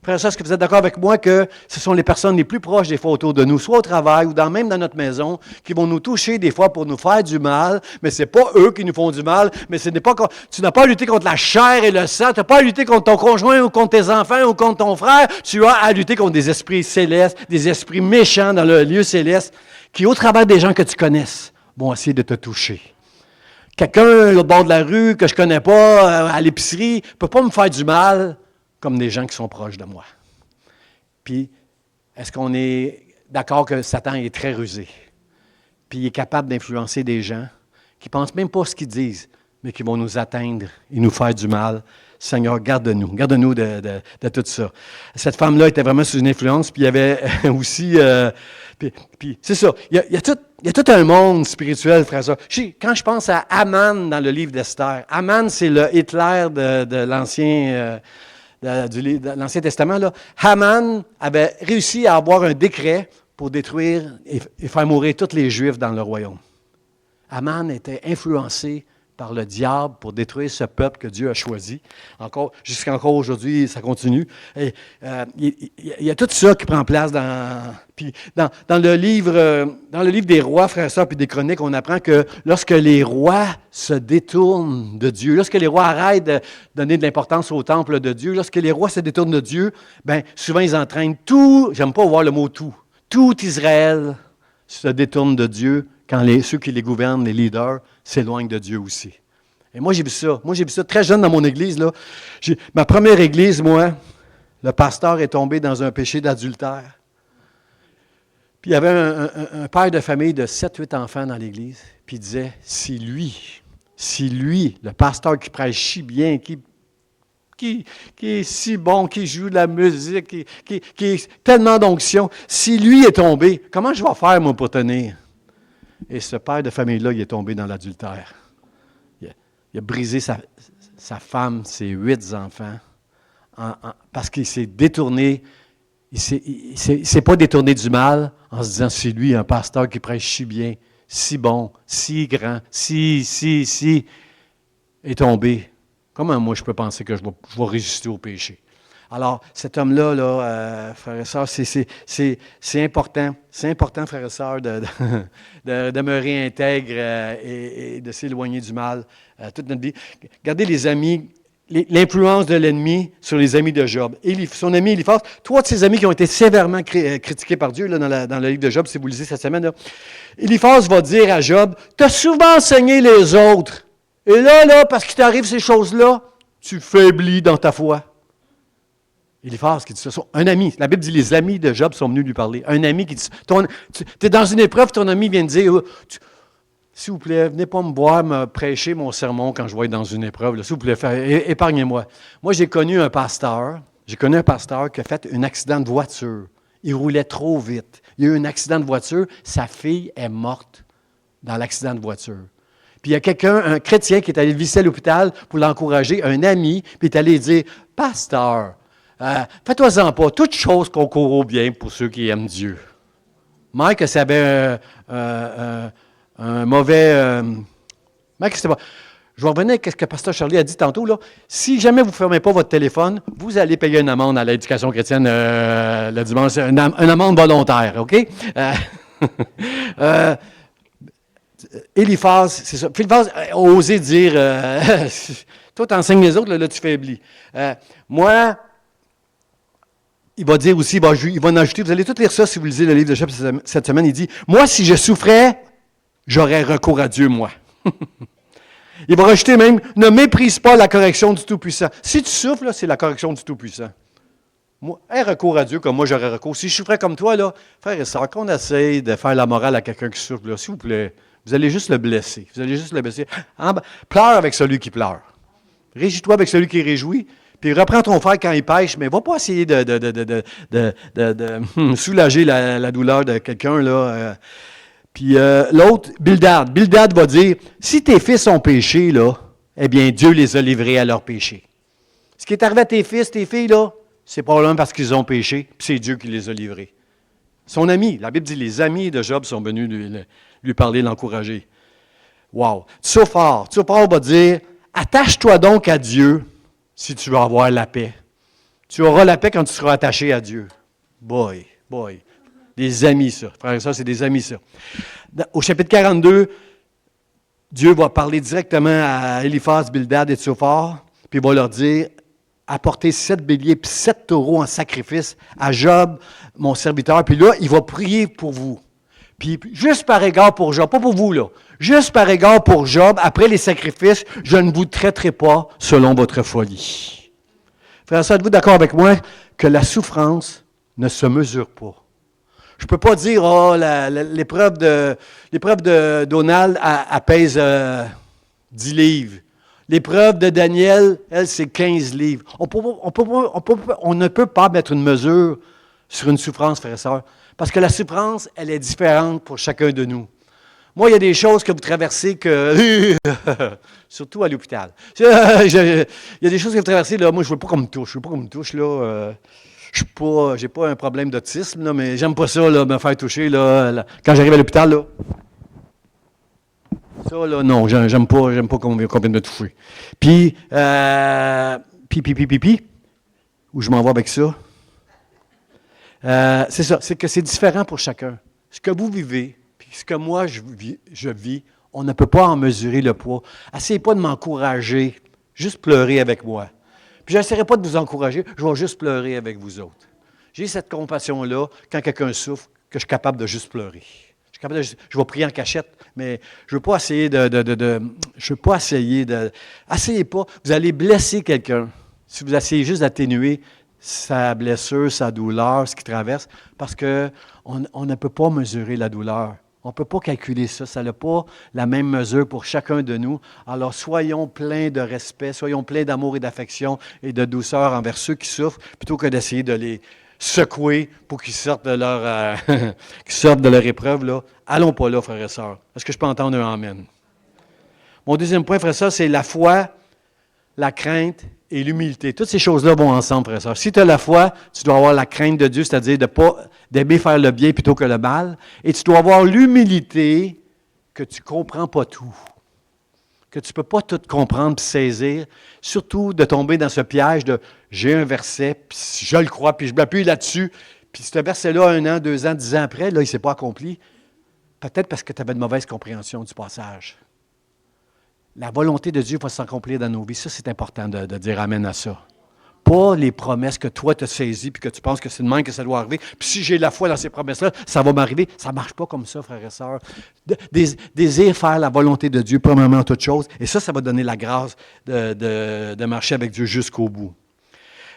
Frère et sœurs, est-ce que vous êtes d'accord avec moi que ce sont les personnes les plus proches des fois autour de nous, soit au travail ou même dans notre maison, qui vont nous toucher des fois pour nous faire du mal, mais ce n'est pas eux qui nous font du mal, mais ce n'est pas, tu n'as pas à lutter contre la chair et le sang, tu n'as pas à lutter contre ton conjoint ou contre tes enfants ou contre ton frère, tu as à lutter contre des esprits célestes, des esprits méchants dans le lieu céleste, qui au travers des gens que tu connaisses, vont essayer de te toucher. Quelqu'un au bord de la rue que je ne connais pas, à l'épicerie, ne peut pas me faire du mal comme des gens qui sont proches de moi. Puis, est-ce qu'on est d'accord que Satan est très rusé? Puis, il est capable d'influencer des gens qui ne pensent même pas ce qu'ils disent, mais qui vont nous atteindre et nous faire du mal. Seigneur, garde-nous de tout ça. Cette femme-là était vraiment sous une influence, puis il y avait aussi... puis c'est ça, il y a tout un monde spirituel, frère. Quand je pense à Aman dans le livre d'Esther, Aman, c'est le Hitler de l'Ancien... de l'Ancien Testament, là. Haman avait réussi à avoir un décret pour détruire et faire mourir tous les Juifs dans le royaume. Haman était influencé par le diable pour détruire ce peuple que Dieu a choisi. Jusqu'à aujourd'hui, ça continue. Et, il y a tout ça qui prend place dans le livre des rois, frères et sœurs, puis des chroniques, on apprend que lorsque les rois se détournent de Dieu, lorsque les rois arrêtent de donner de l'importance au temple de Dieu, lorsque les rois se détournent de Dieu, bien, souvent ils entraînent j'aime pas voir le mot tout Israël se détourne de Dieu quand ceux qui les gouvernent, les leaders, s'éloignent de Dieu aussi. Et moi, j'ai vu ça. Moi, j'ai vu ça très jeune dans mon église. Là. Ma première église, moi, le pasteur est tombé dans un péché d'adultère. Puis il y avait un père de famille de 7-8 enfants dans l'église. Puis il disait, si lui, le pasteur qui prêche si bien, qui est si bon, qui joue de la musique, qui est tellement d'onction, si lui est tombé, comment je vais faire, moi, pour tenir? Et ce père de famille-là, il est tombé dans l'adultère. Il a brisé sa femme, ses 8 enfants, parce qu'il s'est détourné. Il ne s'est pas détourné du mal en se disant, c'est lui, un pasteur qui prêche si bien, si bon, si grand, si, est tombé. Comment moi je peux penser que je vais résister au péché? Alors, cet homme-là, frères et sœurs, c'est important. C'est important, frères et sœurs, de demeurer intègre et de s'éloigner du mal toute notre vie. Regardez les amis, l'influence de l'ennemi sur les amis de Job. Son ami Éliphaz, 3 de ses amis qui ont été sévèrement critiqués par Dieu là, dans le livre de Job, si vous lisez cette semaine. Là. Éliphaz va dire à Job, « Tu as souvent enseigné les autres. Et là, parce qu'il t'arrive ces choses-là, tu faiblis dans ta foi. » Éliphaz qui dit ça, un ami. La Bible dit les amis de Job sont venus lui parler. Un ami qui dit, tu es dans une épreuve, ton ami vient de dire, s'il vous plaît, venez pas me voir me prêcher mon sermon quand je vais être dans une épreuve. S'il vous plaît, épargnez-moi. Moi, j'ai connu un pasteur qui a fait un accident de voiture. Il roulait trop vite. Il y a eu un accident de voiture. Sa fille est morte dans l'accident de voiture. Puis il y a un chrétien qui est allé le visiter à l'hôpital pour l'encourager, un ami, puis il est allé dire, « Pasteur, fais-toi-en pas, toute chose concourt au bien pour ceux qui aiment Dieu. » Mike, ça avait un mauvais... Mike, c'était pas... Je vais revenir à ce que Pasteur Charlie a dit tantôt. Là. Si jamais vous ne fermez pas votre téléphone, vous allez payer une amende à l'éducation chrétienne le dimanche, une amende volontaire, OK? Éliphaz, c'est ça. Éliphaz a osé dire, toi, tu enseignes les autres, là tu faiblis. Moi, il va dire aussi, il va en ajouter, vous allez tout lire ça si vous lisez le livre de Job cette semaine, il dit, moi, si je souffrais, j'aurais recours à Dieu, moi. Il va rajouter même, ne méprise pas la correction du Tout-Puissant. Si tu souffres, là, c'est la correction du Tout-Puissant. Moi, aie recours à Dieu comme moi j'aurais recours. Si je souffrais comme toi, là, frère et sœur, qu'on essaye de faire la morale à quelqu'un qui souffre, là, s'il vous plaît, vous allez juste le blesser. Vous allez juste le blesser. Pleure avec celui qui pleure. Réjouis-toi avec celui qui est réjoui. Puis reprends ton frère quand il pêche, mais va pas essayer de soulager la douleur de quelqu'un, là. Puis l'autre, Bildad. Bildad va dire, si tes fils ont péché, là, eh bien, Dieu les a livrés à leur péché. Ce qui est arrivé à tes fils, tes filles, là, c'est probablement parce qu'ils ont péché, puis c'est Dieu qui les a livrés. Son ami, la Bible dit, les amis de Job sont venus lui parler, l'encourager. Wow! Tsofar va dire, attache-toi donc à Dieu si tu veux avoir la paix. Tu auras la paix quand tu seras attaché à Dieu. Boy, boy. Des amis, ça. Frères et sœurs, c'est des amis, ça. Au chapitre 42, Dieu va parler directement à Éliphaz, Bildad et Tsophar, puis il va leur dire, apportez 7 béliers et 7 taureaux en sacrifice à Job, mon serviteur. Puis là, il va prier pour vous. Puis juste par égard pour Job, pas pour vous là, juste par égard pour Job, après les sacrifices, je ne vous traiterai pas selon votre folie. Frère, êtes-vous d'accord avec moi que la souffrance ne se mesure pas? Je ne peux pas dire, l'épreuve de Donald, elle pèse 10 livres. L'épreuve de Daniel, elle, c'est 15 livres. On ne peut pas mettre une mesure sur une souffrance, frères et sœurs, parce que la souffrance, elle est différente pour chacun de nous. Moi, il y a des choses que vous traversez que... surtout à l'hôpital. Il y a des choses que vous traversez, là, moi, je ne veux pas qu'on me touche. Je ne veux pas qu'on me touche, là. J'ai pas un problème d'autisme, là, mais j'aime pas ça, là, me faire toucher, là, quand j'arrive à l'hôpital, là. Ça, là, non, j'aime pas qu'on vienne me toucher. Puis, où je m'en vais avec ça? C'est ça, c'est que c'est différent pour chacun. Ce que vous vivez, puis ce que moi je vis, on ne peut pas en mesurer le poids. Essayez pas de m'encourager, juste pleurer avec moi. Puis je n'essaierai pas de vous encourager, je vais juste pleurer avec vous autres. J'ai cette compassion-là, quand quelqu'un souffre, que je suis capable de juste pleurer. Je vais prier en cachette, mais je ne veux pas essayer Essayez pas, vous allez blesser quelqu'un. Si vous essayez juste d'atténuer sa blessure, sa douleur, ce qu'il traverse, parce qu'on ne peut pas mesurer la douleur. On ne peut pas calculer ça. Ça n'a pas la même mesure pour chacun de nous. Alors, soyons pleins de respect, soyons pleins d'amour et d'affection et de douceur envers ceux qui souffrent, plutôt que d'essayer de les secouer pour qu'ils sortent de leur épreuve. Là. Allons pas là, frères et sœurs. Est-ce que je peux entendre un amen? Mon deuxième point, frères et sœurs, c'est la foi, la crainte et l'humilité. Toutes ces choses-là vont ensemble, frères et sœurs. Si tu as la foi, tu dois avoir la crainte de Dieu, c'est-à-dire d'aimer faire le bien plutôt que le mal. Et tu dois avoir l'humilité que tu ne comprends pas tout. Que tu ne peux pas tout comprendre et saisir. Surtout de tomber dans ce piège de « j'ai un verset, puis je le crois, puis je m'appuie là-dessus. » Puis ce verset-là, 1 an, 2 ans, 10 ans après, là, il ne s'est pas accompli. Peut-être parce que tu avais une mauvaise compréhension du passage. La volonté de Dieu va s'accomplir dans nos vies. Ça, c'est important de dire amen à ça. Pas les promesses que toi, tu as saisies puis que tu penses que c'est de même que ça doit arriver. Puis si j'ai la foi dans ces promesses-là, ça va m'arriver. Ça ne marche pas comme ça, frères et sœurs. Désire faire la volonté de Dieu, premièrement, en toute chose. Et ça va donner la grâce de marcher avec Dieu jusqu'au bout.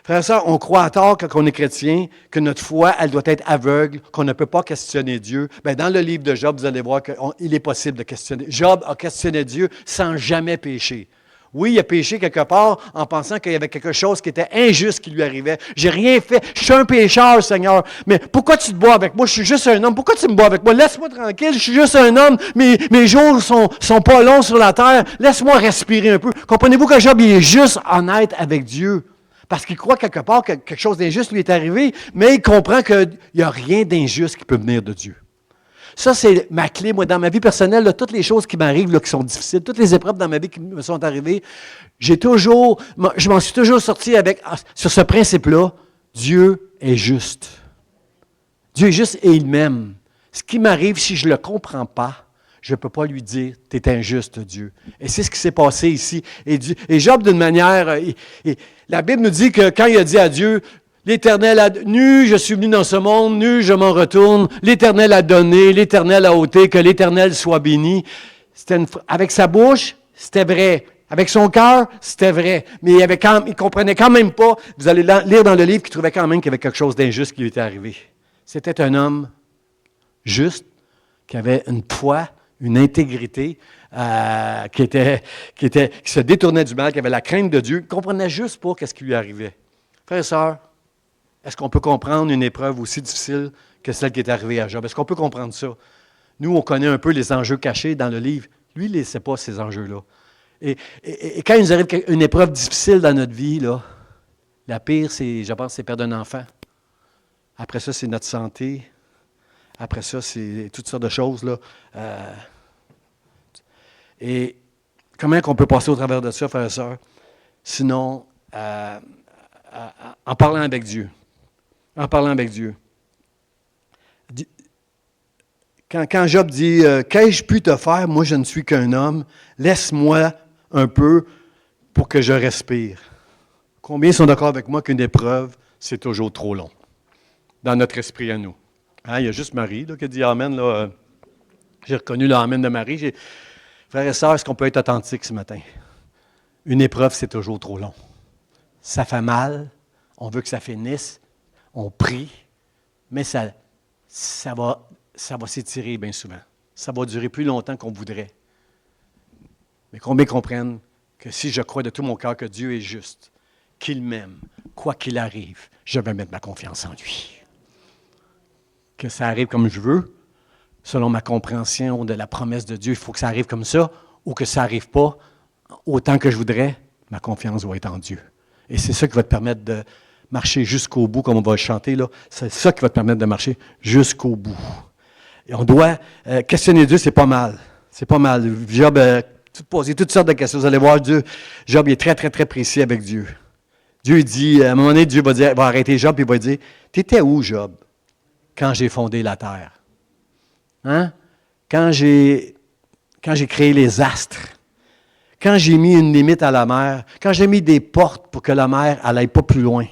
Frères et sœurs, on croit à tort quand on est chrétien que notre foi, elle doit être aveugle, qu'on ne peut pas questionner Dieu. Bien, dans le livre de Job, vous allez voir qu'il est possible de questionner. Job a questionné Dieu sans jamais pécher. Oui, il a péché quelque part en pensant qu'il y avait quelque chose qui était injuste qui lui arrivait. J'ai rien fait. Je suis un pécheur, Seigneur. Mais pourquoi tu te bois avec moi? Je suis juste un homme. Pourquoi tu me bois avec moi? Laisse-moi tranquille. Je suis juste un homme. Mes jours sont pas longs sur la terre. Laisse-moi respirer un peu. Comprenez-vous que Job, il est juste honnête avec Dieu. Parce qu'il croit quelque part que quelque chose d'injuste lui est arrivé, mais il comprend qu'il n'y a rien d'injuste qui peut venir de Dieu. Ça, c'est ma clé. Moi, dans ma vie personnelle, là, toutes les choses qui m'arrivent, là, qui sont difficiles, toutes les épreuves dans ma vie qui me sont arrivées, je m'en suis toujours sorti sur ce principe-là, Dieu est juste. Dieu est juste et il m'aime. Ce qui m'arrive, si je ne le comprends pas, je ne peux pas lui dire, tu es injuste, Dieu. Et c'est ce qui s'est passé ici. Et Job, d'une manière, la Bible nous dit que quand il a dit à Dieu, l'Éternel a nu, je suis venu dans ce monde, nu, je m'en retourne. L'Éternel a donné, l'Éternel a ôté, que l'Éternel soit béni. Avec sa bouche, c'était vrai. Avec son cœur, c'était vrai. Mais il ne comprenait quand même pas. Vous allez lire dans le livre qu'il trouvait quand même qu'il y avait quelque chose d'injuste qui lui était arrivé. C'était un homme juste, qui avait une foi, une intégrité, qui se détournait du mal, qui avait la crainte de Dieu, qui ne comprenait juste pas ce qui lui arrivait. Frères et sœurs, est-ce qu'on peut comprendre une épreuve aussi difficile que celle qui est arrivée à Job? Est-ce qu'on peut comprendre ça? Nous, on connaît un peu les enjeux cachés dans le livre. Lui, il ne sait pas ces enjeux-là. Et quand il nous arrive une épreuve difficile dans notre vie, là, la pire, je pense, c'est perdre un enfant. Après ça, c'est notre santé. Après ça, c'est toutes sortes de choses. Là. Et comment on peut passer au travers de ça, frères et sœurs? Sinon, en parlant avec Dieu. En parlant avec Dieu. Quand Job dit « Qu'ai-je pu te faire? Moi, je ne suis qu'un homme. Laisse-moi un peu pour que je respire. » Combien sont d'accord avec moi qu'une épreuve, c'est toujours trop long? Dans notre esprit à nous. Hein, il y a juste Marie là, qui a dit « Amen ». Là, j'ai reconnu l'Amen de Marie. Frères et sœurs, est-ce qu'on peut être authentique ce matin? Une épreuve, c'est toujours trop long. Ça fait mal. On veut que ça finisse. On prie. Mais ça va s'étirer bien souvent. Ça va durer plus longtemps qu'on voudrait. Mais combien comprennent que si je crois de tout mon cœur que Dieu est juste, qu'il m'aime, quoi qu'il arrive, je vais mettre ma confiance en lui. Que ça arrive comme je veux, selon ma compréhension de la promesse de Dieu, il faut que ça arrive comme ça, ou que ça n'arrive pas autant que je voudrais, ma confiance va être en Dieu. Et c'est ça qui va te permettre de marcher jusqu'au bout, comme on va le chanter, là. C'est ça qui va te permettre de marcher jusqu'au bout. Et on doit questionner Dieu, c'est pas mal. C'est pas mal. Job poser toutes sortes de questions. Vous allez voir, Job est très, très, très précis avec Dieu. Dieu dit, à un moment donné, Dieu va arrêter Job et il va dire, « T'étais où, Job, quand j'ai fondé la terre? Hein? Quand j'ai créé les astres? Quand j'ai mis une limite à la mer? Quand j'ai mis des portes pour que la mer n'aille pas plus loin? »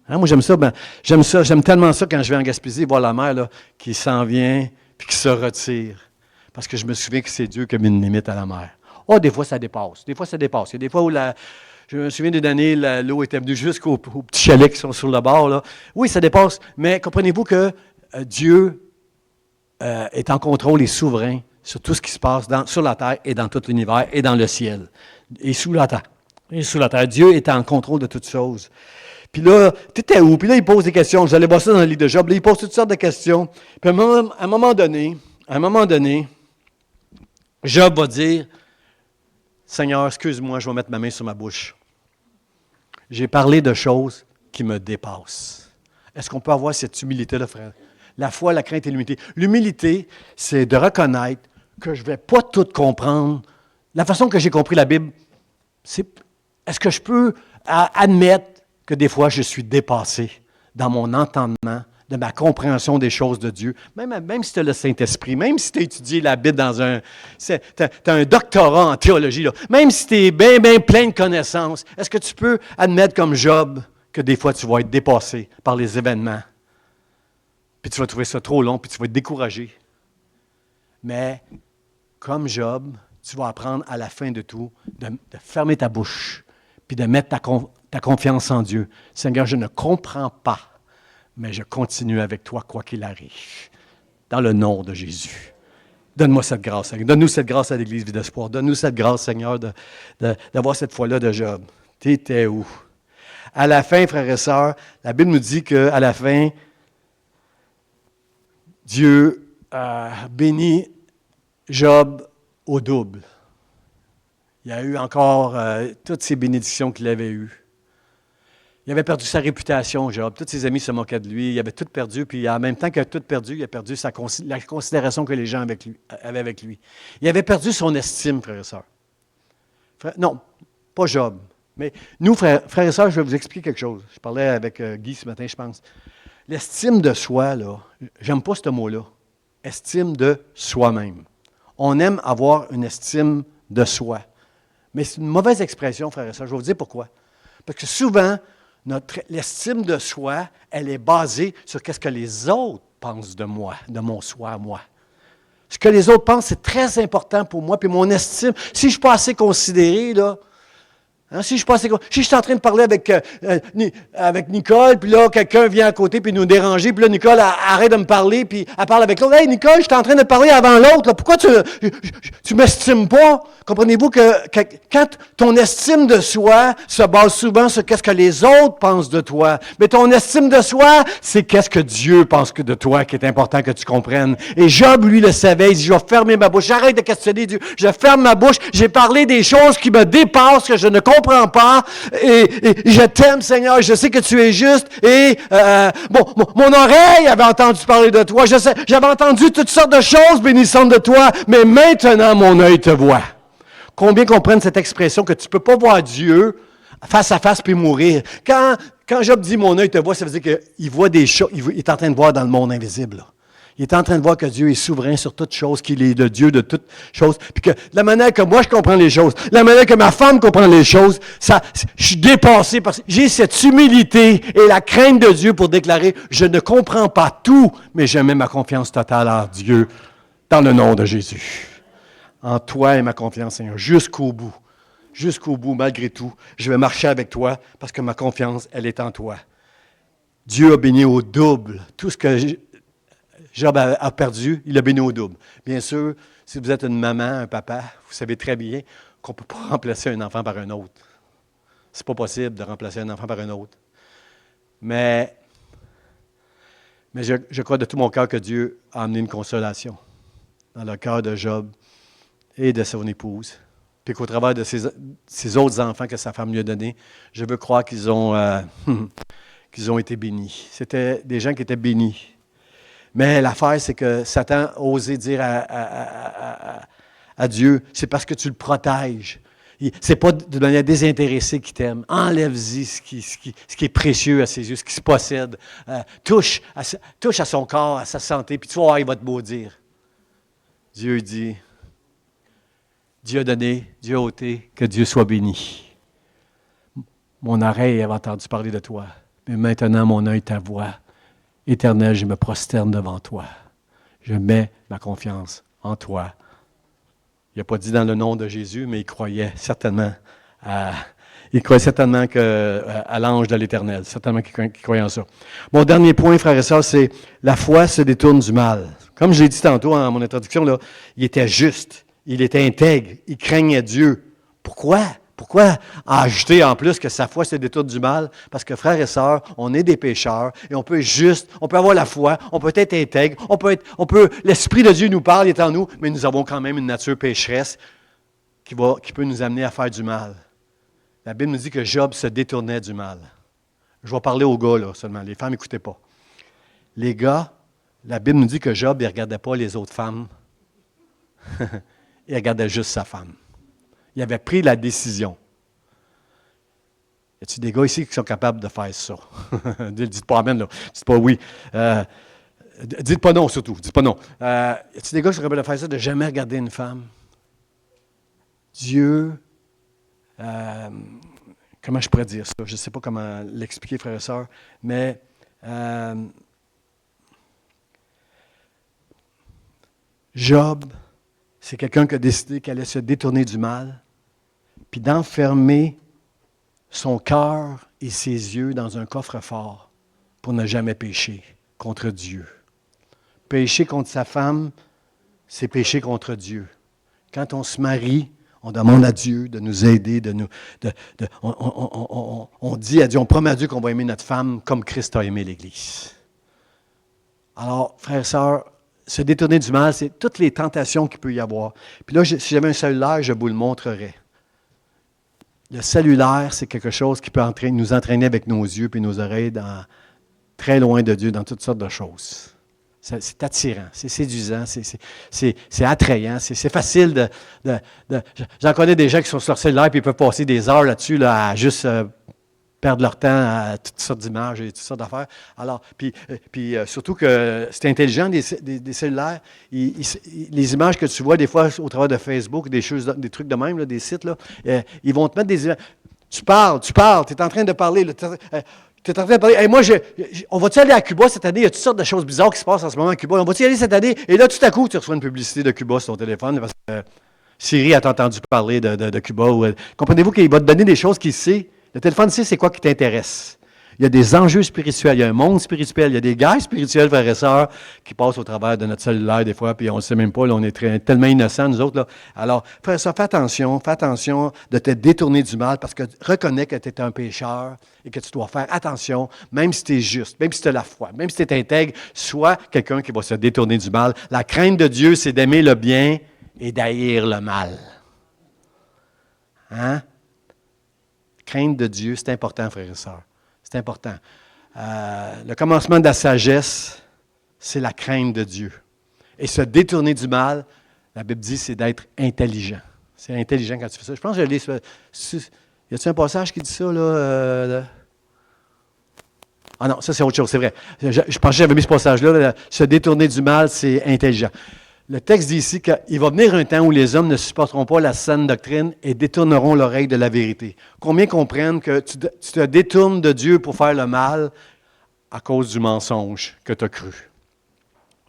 Hein, moi, j'aime ça. J'aime tellement ça quand je vais en Gaspésie voir la mer là, qui s'en vient puis qui se retire. Parce que je me souviens que c'est Dieu qui a mis une limite à la mer. Oh, des fois, ça dépasse. Des fois, ça dépasse. Il y a des fois où je me souviens d'une année, l'eau était venue jusqu'aux petits chalets qui sont sur le bord. Là. Oui, ça dépasse. Mais comprenez-vous que Dieu est en contrôle et souverain sur tout ce qui se passe sur la terre et dans tout l'univers et dans le ciel. Et sous la terre. Et sous la terre. Dieu est en contrôle de toutes choses. Puis là, tu étais où? Puis là, il pose des questions. Vous allez voir ça dans le livre de Job. Là, il pose toutes sortes de questions. Puis à un moment donné, Job va dire, « Seigneur, excuse-moi, je vais mettre ma main sur ma bouche. J'ai parlé de choses qui me dépassent. » Est-ce qu'on peut avoir cette humilité-là, frère? La foi, la crainte et l'humilité. L'humilité, c'est de reconnaître que je ne vais pas tout comprendre. La façon que j'ai compris la Bible, c'est, est-ce que je peux admettre que des fois, je suis dépassé dans mon entendement, de ma compréhension des choses de Dieu, même si tu as le Saint-Esprit, même si tu as étudié la Bible tu as un doctorat en théologie, là, même si tu es bien plein de connaissances, est-ce que tu peux admettre comme Job que des fois tu vas être dépassé par les événements, puis tu vas trouver ça trop long, puis tu vas être découragé. Mais comme Job, tu vas apprendre à la fin de tout de fermer ta bouche, puis de mettre ta confiance en Dieu. Seigneur, je ne comprends pas, mais je continue avec toi, quoi qu'il arrive. Dans le nom de Jésus. Donne-moi cette grâce, Seigneur. Donne-nous cette grâce à l'Église Vie d'Espoir. Donne-nous cette grâce, Seigneur, d'avoir cette foi-là de Job. Tu étais où? À la fin, frères et sœurs, la Bible nous dit qu'à la fin, Dieu bénit Job au double. Il y a eu encore toutes ces bénédictions qu'il avait eues. Il avait perdu sa réputation, Job. Tous ses amis se moquaient de lui. Il avait tout perdu. Puis en même temps qu'il a tout perdu, il a perdu la considération que les gens avaient avec lui. Il avait perdu son estime, frères et sœurs. Non, pas Job. Mais nous, frères et sœurs, je vais vous expliquer quelque chose. Je parlais avec Guy ce matin, je pense. L'estime de soi, là, j'aime pas ce mot-là. Estime de soi-même. On aime avoir une estime de soi. Mais c'est une mauvaise expression, frères et sœurs. Je vais vous dire pourquoi. Parce que souvent, l'estime de soi, elle est basée sur ce que les autres pensent de moi, de mon soi à moi. Ce que les autres pensent, c'est très important pour moi. Puis mon estime, si je ne suis pas assez considéré, là, hein, si je suis en train de parler avec Nicole, puis là, quelqu'un vient à côté puis nous déranger, puis là, Nicole arrête de me parler, puis elle parle avec l'autre. « Hey, Nicole, je suis en train de parler avant l'autre, là. Pourquoi tu m'estimes pas? » Comprenez-vous que quand ton estime de soi se base souvent sur qu'est-ce que les autres pensent de toi, mais ton estime de soi, c'est qu'est-ce que Dieu pense de toi qui est important que tu comprennes. Et Job, lui, le savait. Il dit, je vais fermer ma bouche. J'arrête de questionner Dieu. Je ferme ma bouche. J'ai parlé des choses qui me dépassent, que je ne comprends pas. Et je t'aime, Seigneur. Je sais que tu es juste. Et mon oreille avait entendu parler de toi. J'avais entendu toutes sortes de choses bénissantes de toi. Mais maintenant, mon œil te voit. Combien comprennent cette expression que tu ne peux pas voir Dieu face à face puis mourir? Quand Quand Job dit « mon œil te voit », ça veut dire qu'il voit des choses, il est en train de voir dans le monde invisible. Là. Il est en train de voir que Dieu est souverain sur toutes choses, qu'il est le Dieu de toutes choses, puis que la manière que moi je comprends les choses, la manière que ma femme comprend les choses, je suis dépassé parce que j'ai cette humilité et la crainte de Dieu pour déclarer « je ne comprends pas tout, mais je mets ma confiance totale en Dieu, dans le nom de Jésus. » En toi et ma confiance, Seigneur, jusqu'au bout. Jusqu'au bout, malgré tout, je vais marcher avec toi parce que ma confiance, elle est en toi. Dieu a béni au double. Tout ce que Job a perdu, il a béni au double. Bien sûr, si vous êtes une maman, un papa, vous savez très bien qu'on ne peut pas remplacer un enfant par un autre. Ce n'est pas possible de remplacer un enfant par un autre. Mais je crois de tout mon cœur que Dieu a amené une consolation dans le cœur de Job et de son épouse. Puis qu'au travers de ces autres enfants que sa femme lui a donnés, je veux croire qu'ils ont été bénis. C'était des gens qui étaient bénis. Mais l'affaire, c'est que Satan a osé dire à Dieu, c'est parce que tu le protèges. Ce n'est pas de manière désintéressée qu'il t'aime. Enlève-y ce qui est précieux à ses yeux, ce qui se possède. Touche à son corps, à sa santé, puis tu vas voir, il va te maudire. Dieu dit, Dieu a donné, Dieu a ôté, que Dieu soit béni. Mon oreille avait entendu parler de toi, mais maintenant mon œil ta voix. Éternel, je me prosterne devant toi. Je mets ma confiance en toi. Il n'a pas dit dans le nom de Jésus, mais il croyait certainement à l'ange de l'Éternel. Certainement qu'il croyait en ça. Mon dernier point, frères et sœurs, c'est la foi se détourne du mal. Comme je l'ai dit tantôt en mon introduction, là, il était juste, il était intègre, il craignait Dieu. Pourquoi? Pourquoi ajouter en plus que sa foi se détourne du mal? Parce que, frères et sœurs, on est des pécheurs et on peut avoir la foi, on peut être intègre, l'Esprit de Dieu nous parle, il est en nous, mais nous avons quand même une nature pécheresse qui peut nous amener à faire du mal. La Bible nous dit que Job se détournait du mal. Je vais parler aux gars, là, seulement. Les femmes, n'écoutez pas. Les gars, la Bible nous dit que Job, il ne regardait pas les autres femmes. Il regardait juste sa femme. Il avait pris la décision. Y a-t-il des gars ici qui sont capables de faire ça? Dites pas amen, là. Dites pas oui. Dites pas non, surtout. Dites pas non. Y a-t-il des gars qui sont capables de faire ça, de jamais regarder une femme? Dieu, comment je pourrais dire ça? Je ne sais pas comment l'expliquer, frères et sœurs, mais Job, c'est quelqu'un qui a décidé qu'il allait se détourner du mal, puis d'enfermer son cœur et ses yeux dans un coffre-fort pour ne jamais pécher contre Dieu. Pécher contre sa femme, c'est pécher contre Dieu. Quand on se marie, on demande à Dieu de nous aider, on dit à Dieu, on promet à Dieu qu'on va aimer notre femme comme Christ a aimé l'Église. Alors, frères et sœurs, se détourner du mal, c'est toutes les tentations qu'il peut y avoir. Puis là, si j'avais un cellulaire, je vous le montrerais. Le cellulaire, c'est quelque chose qui peut nous entraîner avec nos yeux et nos oreilles très loin de Dieu, dans toutes sortes de choses. C'est attirant, c'est séduisant, c'est attrayant, c'est facile J'en connais des gens qui sont sur leur cellulaire et ils peuvent passer des heures là-dessus là, à juste perdre leur temps à toutes sortes d'images et toutes sortes d'affaires. Alors, puis surtout que c'est intelligent, des cellulaires. Les images que tu vois des fois au travers de Facebook, des trucs de même, là, des sites, là, ils vont te mettre des images. Tu parles, tu es en train de parler. Tu es en train de parler. Hey, on va-tu aller à Cuba cette année? Il y a toutes sortes de choses bizarres qui se passent en ce moment à Cuba. On va-tu y aller cette année? Et là, tout à coup, tu reçois une publicité de Cuba sur ton téléphone parce que Siri a entendu parler de Cuba. Comprenez-vous qu'il va te donner des choses qu'il sait. Le téléphone sait c'est quoi qui t'intéresse. Il y a des enjeux spirituels, il y a un monde spirituel, il y a des guerres spirituelles, frères et sœurs, qui passent au travers de notre cellulaire des fois, puis on ne sait même pas, là, on est tellement innocents, nous autres. Là. Alors, frères et sœurs, fais attention de te détourner du mal, parce que reconnais que tu es un pécheur et que tu dois faire attention, même si tu es juste, même si tu as la foi, même si tu es intègre, sois quelqu'un qui va se détourner du mal. La crainte de Dieu, c'est d'aimer le bien et d'haïr le mal. Hein? Crainte de Dieu, c'est important, frères et sœurs. C'est important. Le commencement de la sagesse, c'est la crainte de Dieu. Et se détourner du mal, la Bible dit, c'est d'être intelligent. C'est intelligent quand tu fais ça. Je pense que je lis. Y a-t-il un passage qui dit ça, là? Ah non, ça c'est autre chose, c'est vrai. Je pensais que j'avais mis ce passage-là. Se détourner du mal, c'est intelligent. Le texte dit ici qu'il va venir un temps où les hommes ne supporteront pas la saine doctrine et détourneront l'oreille de la vérité. Combien comprennent que tu te détournes de Dieu pour faire le mal à cause du mensonge que tu as cru?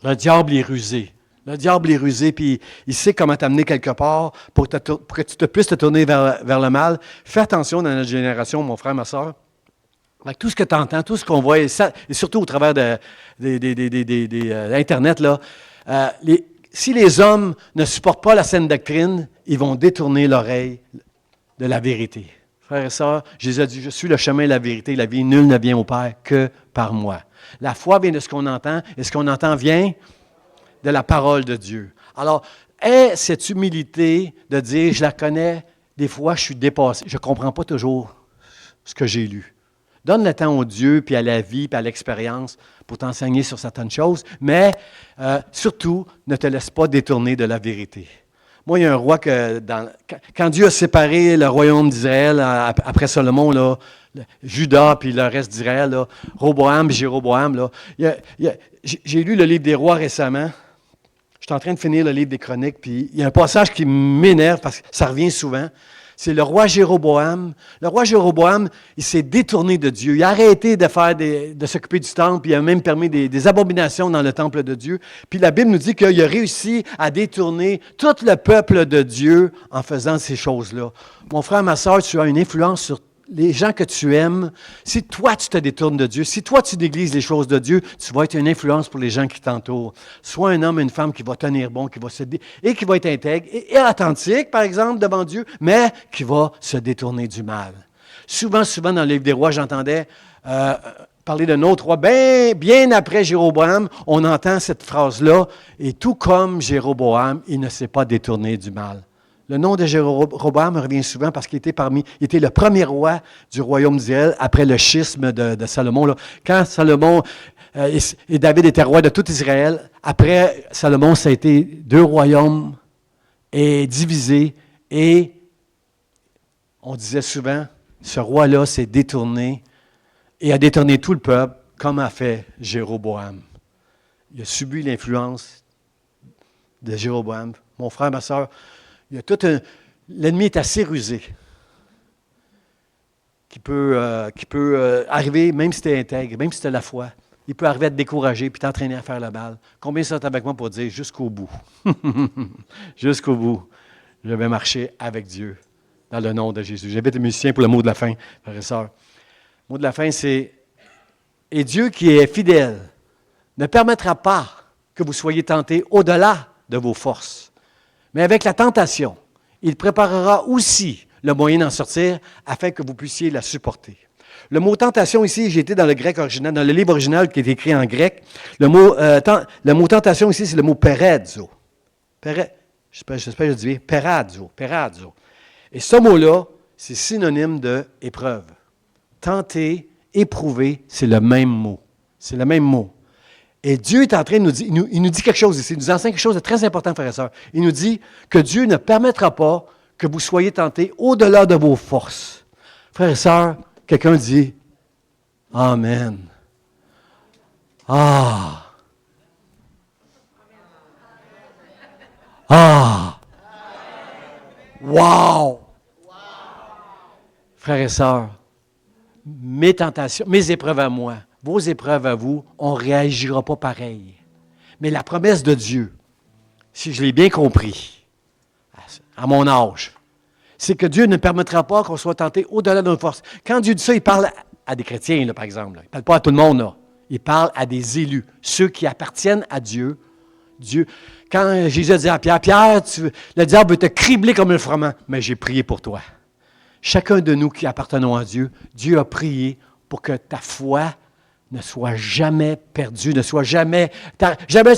Le diable est rusé. Le diable est rusé, puis il sait comment t'amener quelque part pour que tu te puisses te tourner vers le mal. Fais attention dans notre génération, mon frère, ma soeur. Avec tout ce que tu entends, tout ce qu'on voit, et surtout au travers d'Internet, là, si les hommes ne supportent pas la saine doctrine, ils vont détourner l'oreille de la vérité. Frères et sœurs, Jésus a dit, je suis le chemin, la vérité, la vie. Nul ne vient au Père que par moi. La foi vient de ce qu'on entend, et ce qu'on entend vient de la parole de Dieu. Alors, aie cette humilité de dire, je la connais, des fois je suis dépassé, je ne comprends pas toujours ce que j'ai lu. Donne le temps au Dieu, puis à la vie, puis à l'expérience pour t'enseigner sur certaines choses, mais surtout, ne te laisse pas détourner de la vérité. Moi, il y a un roi quand Dieu a séparé le royaume d'Israël après Salomon, là, Juda puis le reste d'Israël, là, Roboam et Jéroboam, là, j'ai lu le livre des rois récemment. Je suis en train de finir le livre des Chroniques, puis il y a un passage qui m'énerve parce que ça revient souvent. C'est le roi Jéroboam. Le roi Jéroboam, il s'est détourné de Dieu. Il a arrêté de s'occuper du temple, puis il a même permis des abominations dans le temple de Dieu. Puis la Bible nous dit qu'il a réussi à détourner tout le peuple de Dieu en faisant ces choses-là. Mon frère, ma soeur, tu as une influence sur les gens que tu aimes. Si toi, tu te détournes de Dieu, si toi, tu négliges les choses de Dieu, tu vas être une influence pour les gens qui t'entourent. Sois un homme, une femme qui va tenir bon, qui va être intègre et authentique, par exemple, devant Dieu, mais qui va se détourner du mal. Souvent dans le livre des rois, j'entendais parler d'un autre roi. Bien après Jéroboam, on entend cette phrase-là, « Et tout comme Jéroboam, il ne s'est pas détourné du mal. » Le nom de Jéroboam revient souvent parce qu'il était le premier roi du royaume d'Israël après le schisme de Salomon. Là. Quand Salomon et David étaient rois de tout Israël, après Salomon, ça a été deux royaumes et divisés. Et on disait souvent, ce roi-là s'est détourné et a détourné tout le peuple, comme a fait Jéroboam. Il a subi l'influence de Jéroboam. Mon frère, ma soeur, l'ennemi est assez rusé, qui peut arriver, même si tu es intègre, même si tu as la foi, il peut arriver à te décourager puis t'entraîner à faire le mal. Combien sont avec moi pour dire jusqu'au bout? Jusqu'au bout, je vais marcher avec Dieu dans le nom de Jésus. J'invite les musiciens pour le mot de la fin, frères et sœurs. Le mot de la fin, c'est « Et Dieu qui est fidèle ne permettra pas que vous soyez tentés au-delà de vos forces. Mais avec la tentation, il préparera aussi le moyen d'en sortir afin que vous puissiez la supporter. » Le mot tentation ici, j'ai été dans le grec original, dans le livre original qui est écrit en grec. Le mot tentation ici, c'est le mot perazzo. J'espère que je dis bien perazzo. Et ce mot-là, c'est synonyme de épreuve. Tenter, éprouver, c'est le même mot. C'est le même mot. Et Dieu est en train de nous dire, il nous dit quelque chose ici, il nous enseigne quelque chose de très important, frères et sœurs. Il nous dit que Dieu ne permettra pas que vous soyez tentés au-delà de vos forces. Frères et sœurs, quelqu'un dit « Amen ». Ah! Ah! Wow! Frères et sœurs, mes tentations, mes épreuves à moi, vos épreuves à vous, on ne réagira pas pareil. Mais la promesse de Dieu, si je l'ai bien compris, à mon âge, c'est que Dieu ne permettra pas qu'on soit tenté au-delà de nos forces. Quand Dieu dit ça, il parle à des chrétiens, là, par exemple. Il ne parle pas à tout le monde. Là. Il parle à des élus, ceux qui appartiennent à Dieu. Quand Jésus a dit à Pierre, « Pierre, le diable veut te cribler comme un froment, mais j'ai prié pour toi. » Chacun de nous qui appartenons à Dieu, Dieu a prié pour que ta foi ne soit jamais perdue, ne soit jamais tu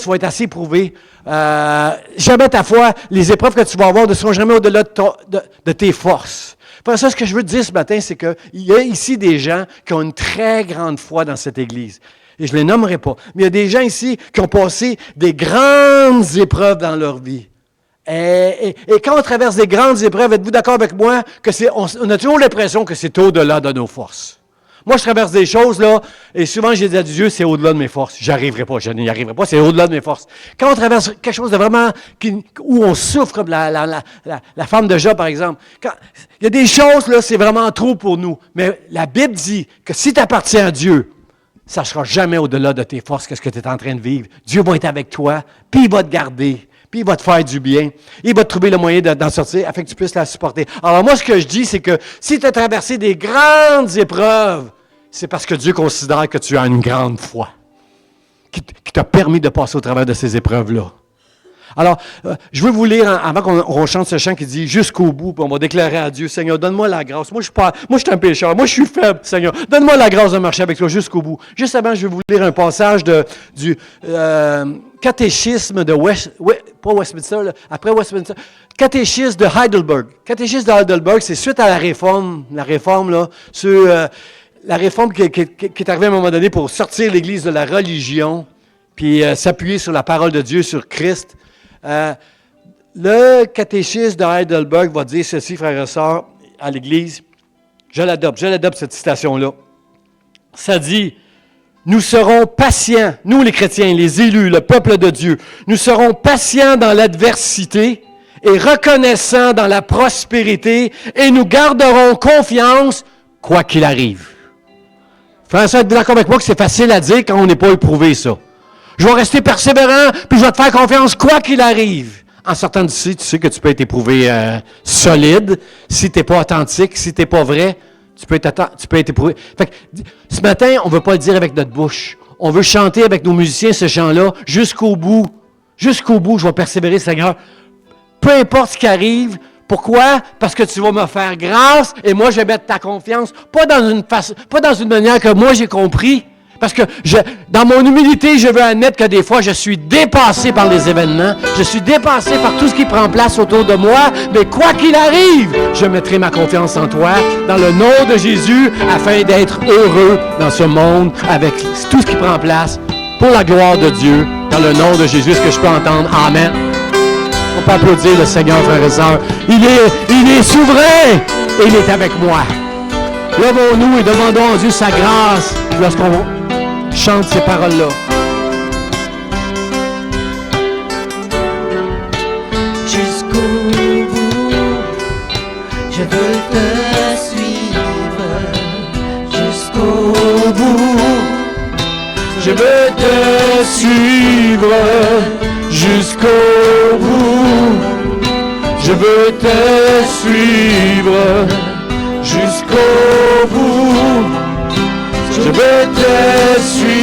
vas être assez éprouvé. Jamais ta foi, les épreuves que tu vas avoir ne seront jamais au-delà de tes forces. Pour ça, ce que je veux te dire ce matin, c'est qu'il y a ici des gens qui ont une très grande foi dans cette Église. Et je ne les nommerai pas. Mais il y a des gens ici qui ont passé des grandes épreuves dans leur vie. Et quand on traverse des grandes épreuves, êtes-vous d'accord avec moi qu'on a toujours l'impression que c'est au-delà de nos forces? Moi, je traverse des choses, là, et souvent, j'ai dit à Dieu, c'est au-delà de mes forces. J'arriverai pas, je n'y arriverai pas, c'est au-delà de mes forces. Quand on traverse quelque chose de vraiment, où on souffre, la femme de Job, par exemple, il y a des choses, là, c'est vraiment trop pour nous. Mais la Bible dit que si tu appartiens à Dieu, ça ne sera jamais au-delà de tes forces, qu'est-ce que tu es en train de vivre. Dieu va être avec toi, puis il va te garder. Puis il va te faire du bien. Il va te trouver le moyen d'en sortir afin que tu puisses la supporter. Alors moi, ce que je dis, c'est que si tu as traversé des grandes épreuves, c'est parce que Dieu considère que tu as une grande foi qui t'a permis de passer au travers de ces épreuves-là. Alors, je veux vous lire, avant qu'on chante ce chant qui dit « Jusqu'au bout », puis on va déclarer à Dieu, « Seigneur, donne-moi la grâce. Moi, je suis un pécheur. Moi, je suis faible, Seigneur. Donne-moi la grâce de marcher avec toi jusqu'au bout. » Juste avant, je vais vous lire un passage du catéchisme de pas Westminster, là, après Westminster, catéchisme de Heidelberg. Catéchisme de Heidelberg, c'est suite à la réforme là, sur la réforme qui est arrivée à un moment donné pour sortir l'Église de la religion, puis s'appuyer sur la parole de Dieu, sur Christ. Le catéchisme de Heidelberg va dire ceci, frères et sœurs, à l'Église. Je l'adopte cette citation-là. Ça dit, nous serons patients, nous les chrétiens, les élus, le peuple de Dieu, nous serons patients dans l'adversité et reconnaissants dans la prospérité et nous garderons confiance quoi qu'il arrive. Frères et sœurs, êtes d'accord avec moi que c'est facile à dire quand on n'est pas éprouvé, ça. Je vais rester persévérant, puis je vais te faire confiance quoi qu'il arrive. En sortant d'ici, tu sais que tu peux être éprouvé solide. Si tu n'es pas authentique, si tu n'es pas vrai, tu peux être éprouvé. Fait que, ce matin, on ne veut pas le dire avec notre bouche. On veut chanter avec nos musiciens ce chant-là jusqu'au bout. Jusqu'au bout, je vais persévérer, Seigneur. Peu importe ce qui arrive. Pourquoi? Parce que tu vas me faire grâce et moi, je vais mettre ta confiance. Pas dans une manière que moi, j'ai compris. Parce que dans mon humilité, je veux admettre que des fois, je suis dépassé par les événements. Je suis dépassé par tout ce qui prend place autour de moi. Mais quoi qu'il arrive, je mettrai ma confiance en toi, dans le nom de Jésus, afin d'être heureux dans ce monde avec tout ce qui prend place pour la gloire de Dieu. Dans le nom de Jésus, est-ce que je peux entendre? Amen. On peut applaudir le Seigneur, frères et sœurs. Il est souverain et il est avec moi. Levons-nous et demandons à Dieu sa grâce lorsqu'on chante ces paroles-là. Jusqu'au bout, je veux te suivre. Jusqu'au bout, Je veux te suivre jusqu'au bout. Je veux te suivre jusqu'au bout. Je veux te suivre